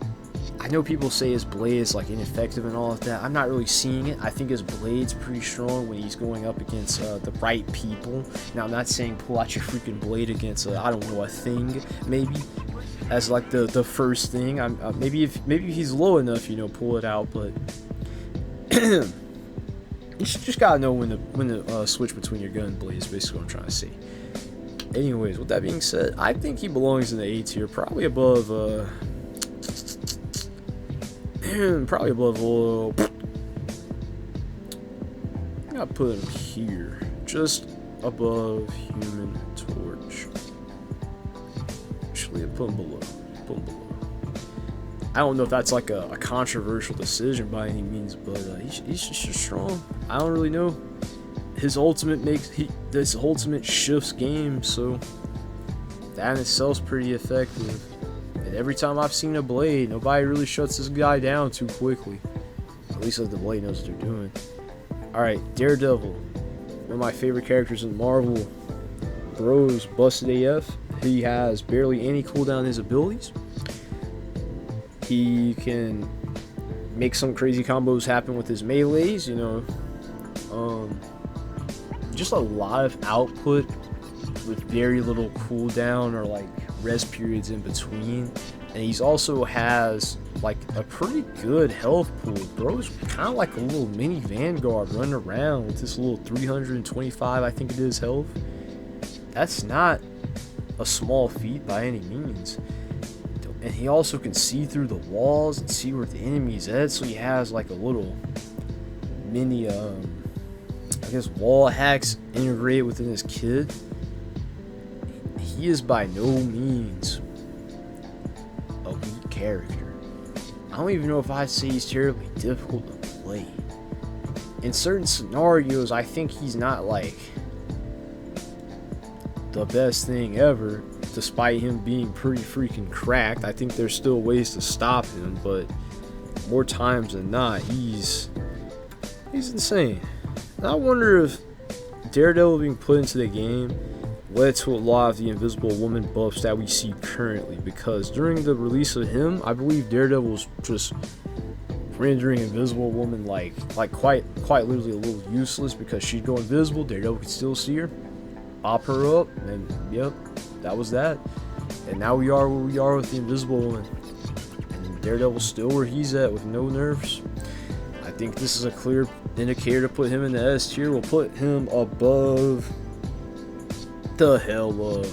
I know people say his blade is like ineffective and all of that. I'm not really seeing it. I think his blade's pretty strong when he's going up against the right people. Now, I'm not saying pull out your freaking blade against I don't know, a thing maybe, as like the first thing. Maybe maybe he's low enough, you know, pull it out, but you just gotta know when to switch between your gun blades. Basically, what I'm trying to say. Anyways, with that being said, I think he belongs in the A tier, probably above probably above. I'll put him here, just above Human Torch. Actually, I'll put him below. I don't know if that's like a controversial decision by any means, but he's just strong. I don't really know. His ultimate this ultimate shifts game, so that in itself's pretty effective. And every time I've seen a blade, nobody really shuts this guy down too quickly. At least if the blade knows what they're doing. Alright, Daredevil. One of my favorite characters in Marvel. Bro's busted AF. He has barely any cooldown in his abilities. He can make some crazy combos happen with his melees, you know. Just a lot of output with very little cooldown or like rest periods in between. And he's also has like a pretty good health pool. Bro's kind of like a little mini Vanguard running around with this little 325, I think it is, health. That's not a small feat by any means. And he also can see through the walls and see where the enemy's at, so he has like a little mini I guess wall hacks integrated within his kit. He is by no means a weak character. I don't even know if I'd say he's terribly difficult to play. In certain scenarios, I think he's not like the best thing ever, despite him being pretty freaking cracked. I think there's still ways to stop him, but more times than not, he's insane. And I wonder if Daredevil being put into the game led to a lot of the Invisible Woman buffs that we see currently, because during the release of him, I believe Daredevil was just rendering Invisible Woman like quite literally a little useless, because she'd go invisible, Daredevil could still see her, pop her up, and yep, that was that. And now we are where we are with the Invisible Woman, and Daredevil's still where he's at with no nerfs. I think this is a clear indicator to put him in the S tier. We'll put him above the Hela.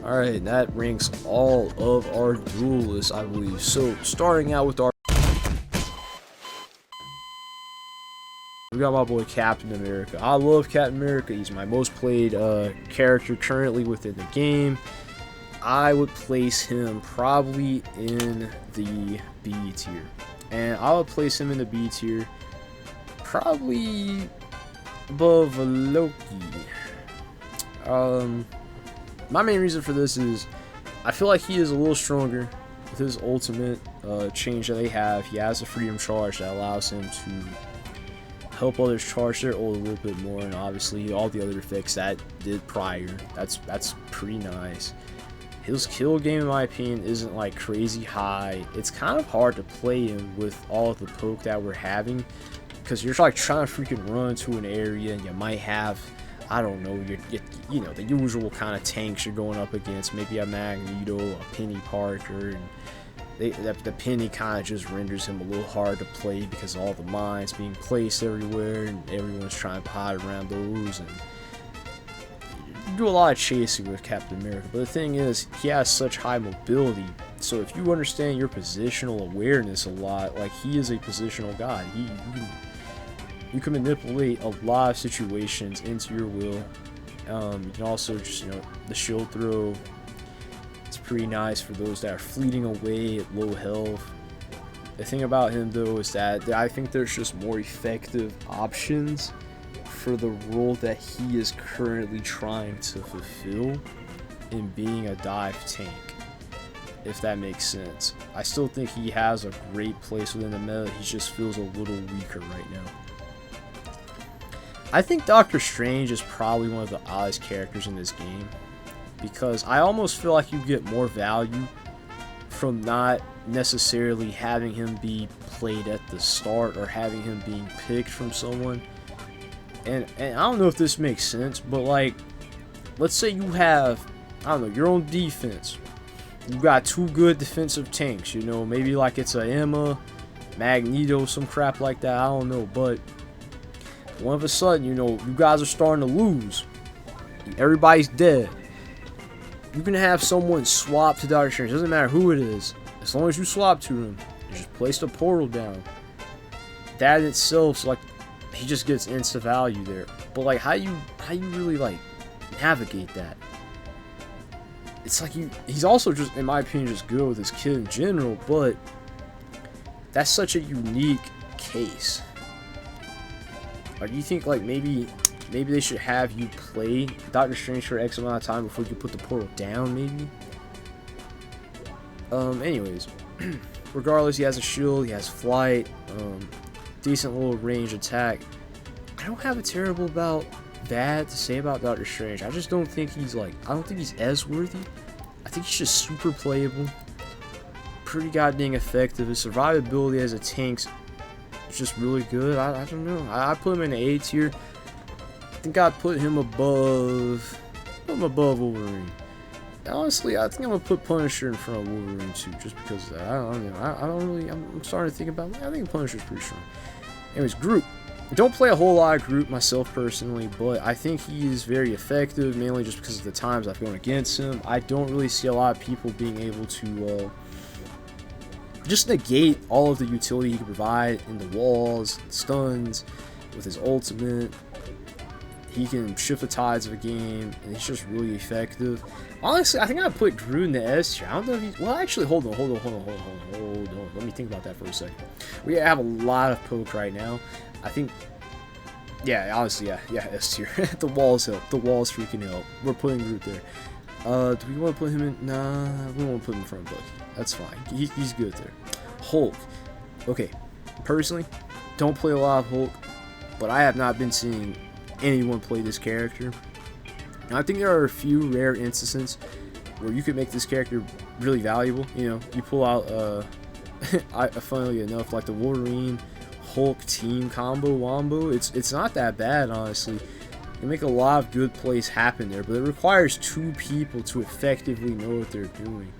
Alright, that ranks all of our duelists, I believe. So, starting out with our... we got my boy Captain America. I love Captain America. He's my most played character currently within the game. I would place him probably in the B tier. And I would place him in the B tier probably above Loki. My main reason for this is I feel like he is a little stronger with his ultimate change that they have. He has a freedom charge that allows him to help others charge their ult a little bit more, and obviously all the other effects that did prior. That's pretty nice. His kill game, in my opinion, isn't like crazy high. It's kind of hard to play him with all of the poke that we're having, because you're like trying to freaking run to an area and you might have, I don't know, you know, the usual kind of tanks you're going up against, maybe a Magneto, a Penny Parker, and the Penny kind of just renders him a little hard to play because of all the mines being placed everywhere and everyone's trying to hide around those, and you do a lot of chasing with Captain America. But the thing is, he has such high mobility, so if you understand your positional awareness a lot, like, he is a positional god. You can manipulate a lot of situations into your will. You can also just, you know, the shield throw, it's pretty nice for those that are fleeting away at low health. The thing about him, though, is that I think there's just more effective options for the role that he is currently trying to fulfill in being a dive tank, if that makes sense. I still think he has a great place within the meta, he just feels a little weaker right now. I think Doctor Strange is probably one of the oddest characters in this game, because I almost feel like you get more value from not necessarily having him be played at the start or having him being picked from someone. And I don't know if this makes sense, but like, let's say you have, I don't know, your own defense, you got two good defensive tanks, you know, maybe like it's a Emma, Magneto, some crap like that, I don't know, but all of a sudden, you know, you guys are starting to lose. Everybody's dead. You can have someone swap to Doctor Strange. It doesn't matter who it is. As long as you swap to him, you just place the portal down. That in itself, like, he just gets insta value there. But like, how you really like navigate that? It's like he's also just, in my opinion, just good with his kid in general. But that's such a unique case. Or do you think like maybe they should have you play Doctor Strange for X amount of time before you put the portal down, maybe? Anyways, regardless, he has a shield, he has flight, decent little range attack. I don't have a terrible about bad to say about Doctor Strange. I just don't think he's like, I don't think he's as worthy. I think he's just super playable, pretty goddamn effective. His survivability as a tank is just really good. I don't know. I put him in the A tier. I think I'd put him above Wolverine. Honestly, I think I'm gonna put Punisher in front of Wolverine too, just because of that. I don't know. I don't really. I'm starting to think about. I think Punisher's pretty strong. Anyways, Groot. Don't play a whole lot of Groot myself personally, but I think he is very effective, mainly just because of the times I've gone against him. I don't really see a lot of people being able to just negate all of the utility he can provide in the walls, stuns, with his ultimate. He can shift the tides of a game, and he's just really effective. Honestly, I think I'd put Groot in the S tier. I don't know if he's... Well, actually, hold on. Let me think about that for a second. We have a lot of poke right now. I think... Yeah, honestly, yeah, S tier. The walls help. The walls freaking help. We're putting Groot there. Do we want to put him in... Nah, we don't want to put him in front of Bucky. That's fine. He's good there. Hulk. Okay, personally, don't play a lot of Hulk, but I have not been seeing anyone play this character. Now, I think there are a few rare instances where you could make this character really valuable. You know, you pull out, funnily enough, like the Wolverine Hulk team combo wombo. It's not that bad, honestly. You can make a lot of good plays happen there, but it requires two people to effectively know what they're doing.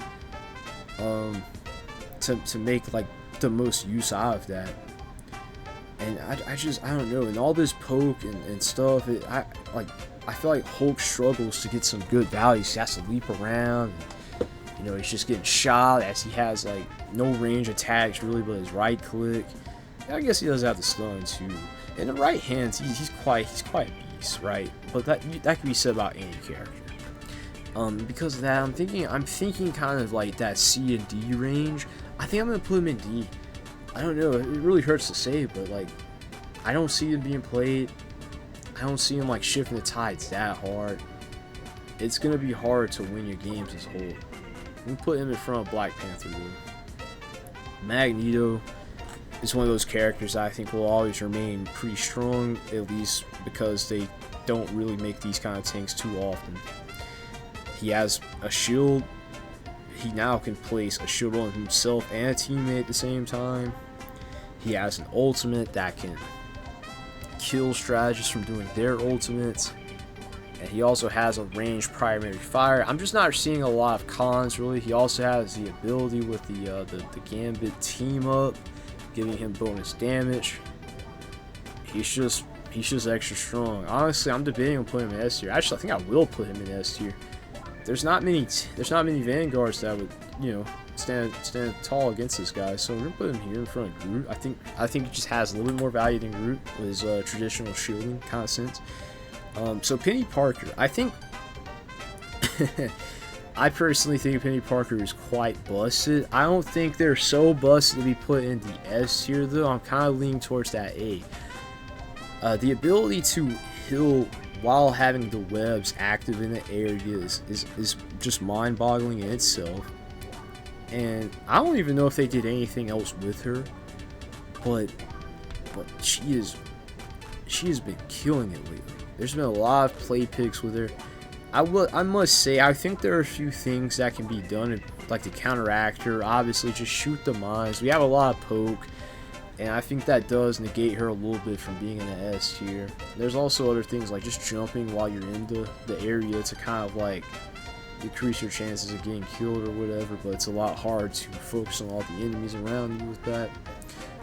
To make like the most use out of that. And I don't know, and all this poke and stuff, I feel like Hulk struggles to get some good value. He has to leap around, and, you know, he's just getting shot as he has like no range attacks really, but his right click. I guess he does have the stun too. In the right hands, he's quite a beast, right? But that can be said about any character. Because of that, I'm thinking kind of like that C and D range. I think I'm gonna put him in D. I don't know, it really hurts to say, but like, I don't see him being played. I don't see him like shifting the tides that hard. It's gonna be hard to win your games as a whole. I'm gonna put him in front of Black Panther though. Magneto is one of those characters I think will always remain pretty strong, at least because they don't really make these kind of tanks too often. He has a shield. He now can place a shield on himself and a teammate at the same time. He has an ultimate that can kill strategists from doing their ultimates. And he also has a ranged primary fire. I'm just not seeing a lot of cons, really. He also has the ability with the Gambit team up, giving him bonus damage. He's just extra strong. Honestly, I'm debating on putting him in S tier. Actually, I think I will put him in S tier. There's not many Vanguards that would, you know, stand tall against this guy. So we're gonna put him here in front of Groot. I think he just has a little bit more value than Groot with his traditional shielding kind of sense. So Penny Parker, I think I personally think Penny Parker is quite busted. I don't think they're so busted to be put in the S tier though. I'm kind of leaning towards that A. The ability to heal while having the webs active in the area is just mind-boggling in itself. And I don't even know if they did anything else with her, but she has been killing it lately. There's been a lot of play picks with her. I must say, I think there are a few things that can be done, like to counteract her. Obviously, just shoot the mines. We have a lot of poke, and I think that does negate her a little bit from being in the S tier. There's also other things like just jumping while you're in the area to kind of like decrease your chances of getting killed or whatever, but it's a lot hard to focus on all the enemies around you with that.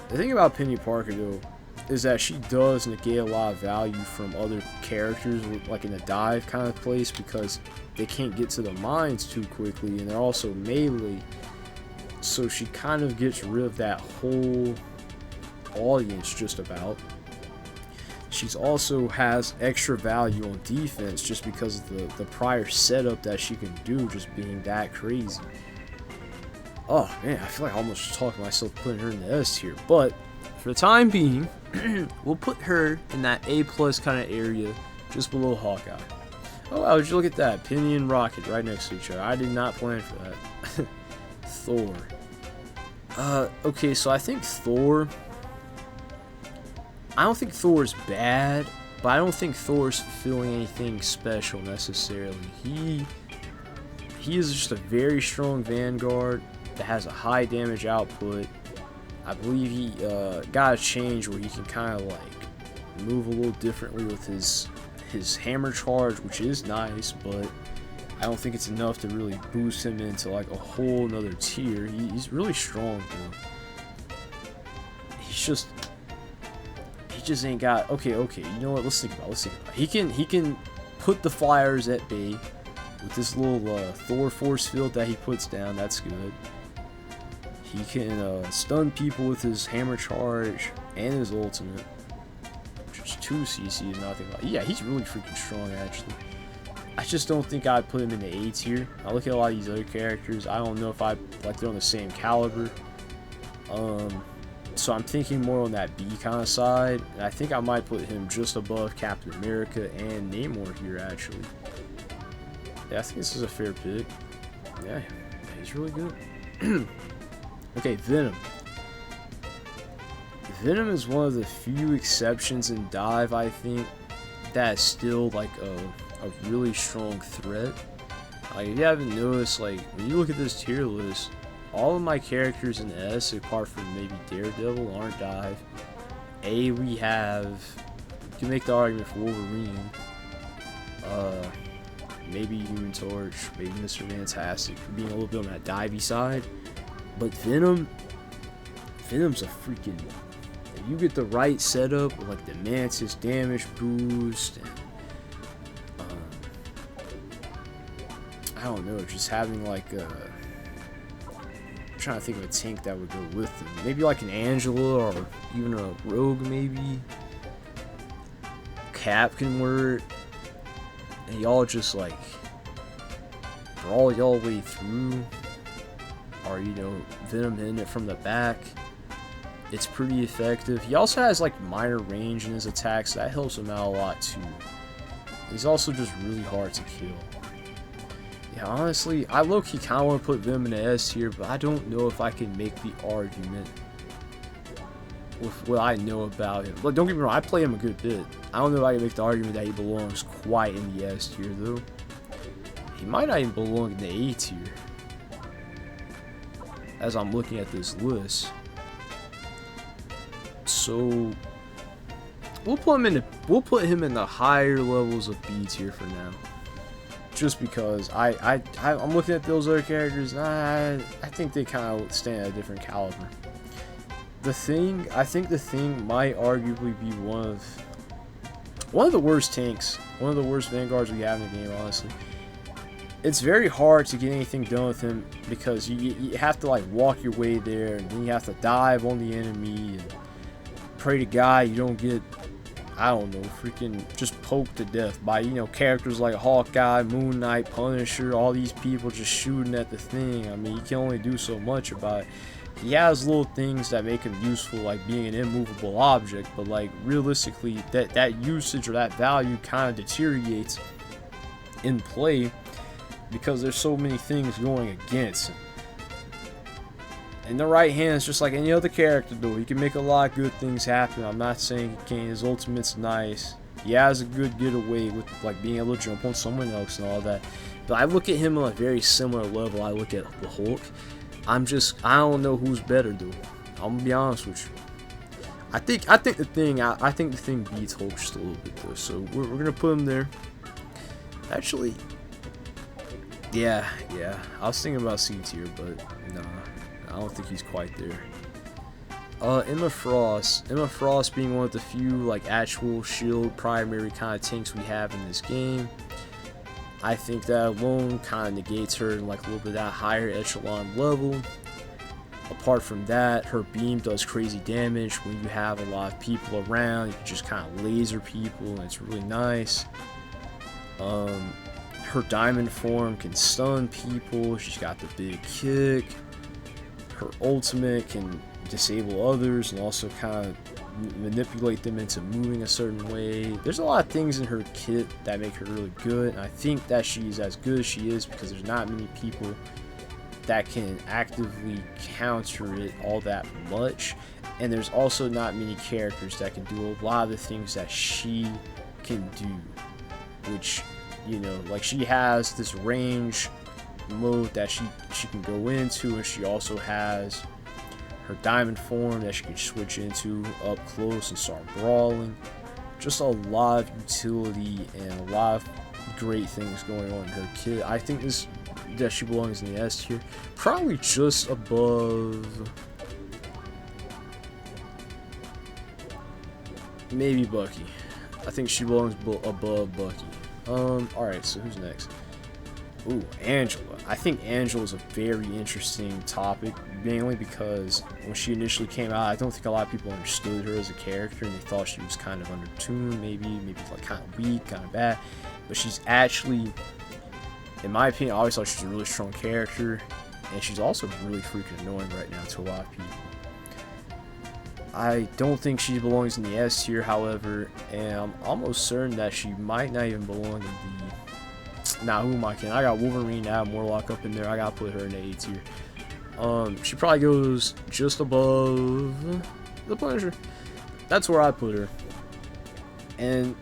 The thing about Penny Parker though is that she does negate a lot of value from other characters, like in a dive kind of place, because they can't get to the mines too quickly, and they're also melee, so she kind of gets rid of that whole audience just about. She's also has extra value on defense just because of the prior setup that she can do, just being that crazy. Oh man, I feel like I almost talking myself putting her in the S tier, but for the time being, we'll put her in that A+ kind of area, just below Hawkeye. Oh wow, would you look at that? Penny and Rocket right next to each other. I did not plan for that. Thor. Okay, so I think Thor... I don't think Thor's bad, but I don't think Thor's fulfilling anything special necessarily. He is just a very strong Vanguard that has a high damage output. I believe he got a change where he can kind of like move a little differently with his hammer charge, which is nice, but I don't think it's enough to really boost him into like a whole nother tier. He's really strong though. He just ain't got... Okay, you know what, let's think about it. He can put the flyers at bay with this little Thor force field that he puts down. That's good. He can stun people with his hammer charge and his ultimate, which is 2 CC is nothing like... Yeah, he's really freaking strong actually. I just don't think I'd put him in the A tier. I look at a lot of these other characters, I don't know if I like they're on the same caliber. So I'm thinking more on that B kind of side, and I think I might put him just above Captain America and Namor here actually. Yeah, I think this is a fair pick. Yeah, he's really good. Okay, Venom. Venom is one of the few exceptions in Dive, I think, that is still like a really strong threat. Like, if you haven't noticed, like, when you look at this tier list, all of my characters in S, apart from maybe Daredevil, aren't Dive. A, we have... You can make the argument for Wolverine. Maybe Human Torch, maybe Mr. Fantastic, being a little bit on that divey side. But Venom's a freaking... If you get the right setup, with like the Mantis damage boost, and... I don't know, just having like a... I'm trying to think of a tank that would go with them. Maybe like an Angela or even a Rogue maybe. Cap can work. And y'all just like brawl y'all way through. Or, you know, Venom hitting it from the back. It's pretty effective. He also has like minor range in his attacks, so that helps him out a lot too. He's also just really hard to kill. Yeah, honestly, I low-key kind of want to put Venom in the S tier, but I don't know if I can make the argument with what I know about him. But don't get me wrong, I play him a good bit. I don't know if I can make the argument that he belongs quite in the S tier, though. He might not even belong in the A tier, as I'm looking at this list. So we'll put him in the higher levels of B tier for now. Just because I'm looking at those other characters, and I think they kind of stand at a different caliber. I think the Thing might arguably be one of the worst tanks, one of the worst Vanguards we have in the game, honestly. It's very hard to get anything done with him because you have to like walk your way there, and then you have to dive on the enemy and pray to God you don't get, I don't know, freaking just poked to death by, you know, characters like Hawkeye, Moon Knight, Punisher, all these people just shooting at the Thing. I mean, you can only do so much about it. He has little things that make him useful, like being an immovable object, but like realistically, that usage or that value kind of deteriorates in play because there's so many things going against him. In the right hands, just like any other character though, he can make a lot of good things happen. I'm not saying he can't. His ultimate's nice. He has a good getaway with like being able to jump on someone else and all that. But I look at him on a very similar level. I look at the Hulk. I don't know who's better though. I'm gonna be honest with you. I think the Thing beats Hulk just a little bit though. So we're gonna put him there. Actually, Yeah, I was thinking about C tier, but nah, I don't think he's quite there. Emma Frost. Emma Frost being one of the few like actual shield primary kind of tanks we have in this game. I think that alone kind of negates her in like a little bit of that higher echelon level. Apart from that, her beam does crazy damage when you have a lot of people around. You can just kind of laser people, and it's really nice. Her diamond form can stun people. She's got the big kick. Her ultimate can disable others and also kind of manipulate them into moving a certain way. There's a lot of things in her kit that make her really good, and I think that she's as good as she is because there's not many people that can actively counter it all that much, and there's also not many characters that can do a lot of the things that she can do, which, you know, like she has this range mode that she can go into, and she also has her diamond form that she can switch into up close and start brawling. Just a lot of utility and a lot of great things going on in her kit. I think that she belongs in the S tier, probably just above, maybe Bucky. I think she belongs above Bucky. Alright, so who's next? Ooh, Angela. I think Angela is a very interesting topic, mainly because when she initially came out, I don't think a lot of people understood her as a character, and they thought she was kind of undertuned, maybe like kind of weak, kind of bad. But she's actually, in my opinion, I always thought she's a really strong character, and she's also really freaking annoying right now to a lot of people. I don't think she belongs in the S tier, however, and I'm almost certain that she might not even belong in the... Nah, who am I kidding? I got Wolverine, Adam Warlock up in there. I gotta put her in the A tier. She probably goes just above the Punisher. That's where I put her. And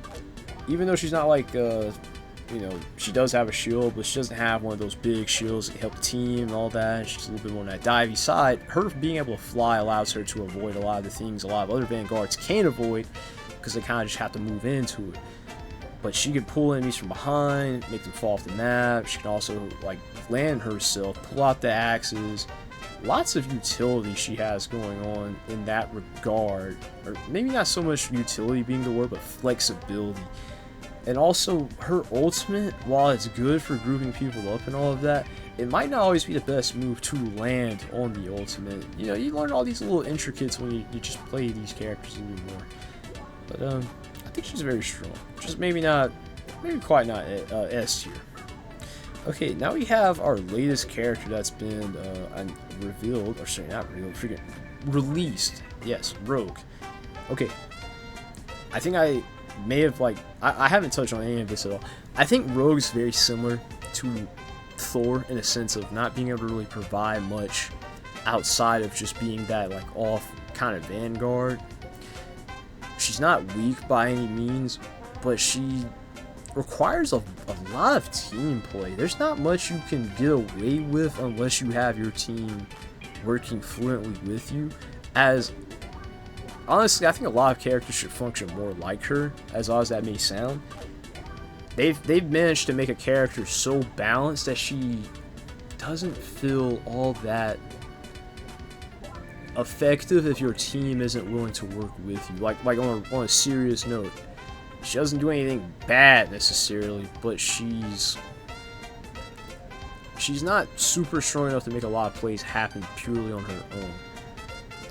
even though she's not like, you know, she does have a shield, but she doesn't have one of those big shields that help the team and all that. She's a little bit more on that divey side. Her being able to fly allows her to avoid a lot of the things a lot of other Vanguards can't avoid, because they kind of just have to move into it. But she can pull enemies from behind, make them fall off the map. She can also like land herself, pull out the axes. Lots of utility she has going on in that regard. Or maybe not so much utility being the word, but flexibility. And also her ultimate, while it's good for grouping people up and all of that, it might not always be the best move to land on the ultimate. You know, you learn all these little intricates when you just play these characters a little more. But I think she's very strong. Just maybe quite not S tier. Okay, now we have our latest character that's been revealed, or sorry, not revealed, freaking released. Yes, Rogue. Okay, I think I may have I haven't touched on any of this at all. I think Rogue's very similar to Thor in a sense of not being able to really provide much outside of just being that like off kind of Vanguard. She's not weak by any means, but she requires a lot of team play. There's not much you can get away with unless you have your team working fluently with you. As honestly, I think a lot of characters should function more like her, as odd as that may sound. They've managed to make a character so balanced that she doesn't feel all that effective if your team isn't willing to work with you. Like on a serious note, she doesn't do anything bad necessarily, but she's not super strong enough to make a lot of plays happen purely on her own.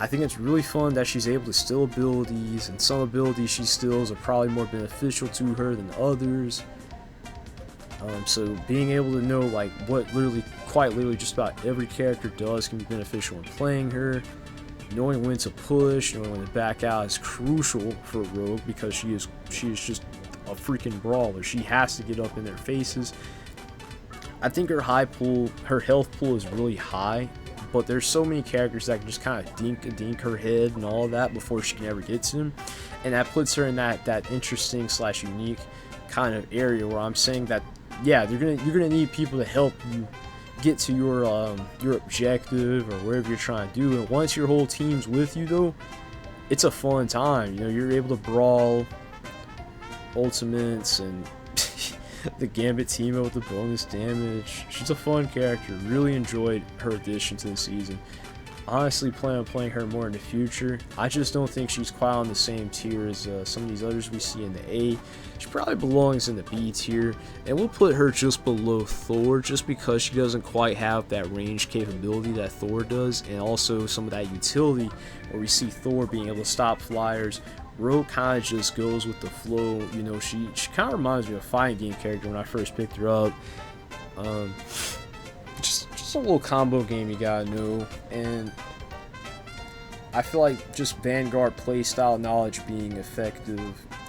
I think it's really fun that she's able to steal abilities, and some abilities she steals are probably more beneficial to her than others. So being able to know like what quite literally just about every character does can be beneficial in playing her. Knowing when to push, knowing when to back out is crucial for Rogue, because she is just a freaking brawler. She has to get up in their faces. I think her health pool is really high, but there's so many characters that can just kind of dink her head and all of that before she can ever get to them, and that puts her in that interesting / unique kind of area where I'm saying that yeah, you're gonna need people to help you get to your objective or wherever you're trying to do. And once your whole team's with you though, it's a fun time. You know, you're able to brawl ultimates and the Gambit team with the bonus damage. She's a fun character. Really enjoyed her addition to the season. Honestly plan on playing her more in the future. I just don't think she's quite on the same tier as some of these others we see in the A. She probably belongs in the B tier, and we'll put her just below Thor just because she doesn't quite have that range capability that Thor does, and also some of that utility where we see Thor being able to stop flyers. Rogue kind of just goes with the flow, you know. She kind of reminds me of a fighting game character when I first picked her up. Just a little combo game you gotta know, and I feel like just Vanguard playstyle knowledge being effective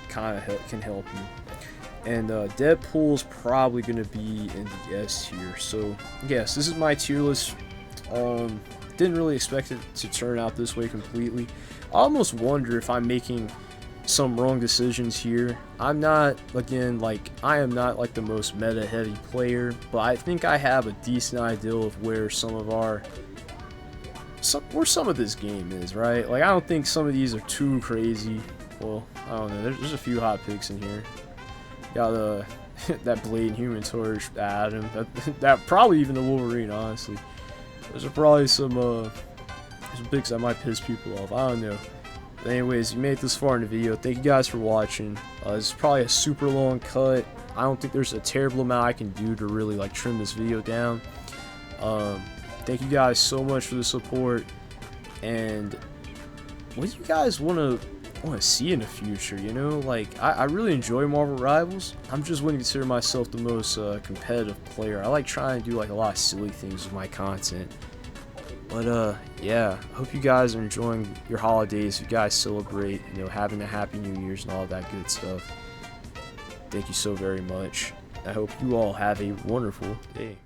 kind of can help you. And Deadpool's probably gonna be in the S tier. So yes, this is my tier list. Didn't really expect it to turn out this way completely. I almost wonder if I'm making some wrong decisions here. I'm not, again, like, I am not like the most meta heavy player, but I think I have a decent idea of where some of this game is, right? Like, I don't think some of these are too crazy. Well, I don't know, there's a few hot picks in here. Got that Blade Human Torch, Adam, that probably even the Wolverine, honestly. Those are probably some picks that might piss people off, I don't know. But anyways, you made it this far in the video. Thank you guys for watching. This is probably a super long cut. I don't think there's a terrible amount I can do to really like trim this video down. Thank you guys so much for the support. And what do you guys want to see in the future? You know, like I really enjoy Marvel Rivals. I'm just wouldn't consider myself the most competitive player. I like trying to do like a lot of silly things with my content. But yeah, I hope you guys are enjoying your holidays. You guys celebrate, you know, having a happy New Year's and all that good stuff. Thank you so very much. I hope you all have a wonderful day.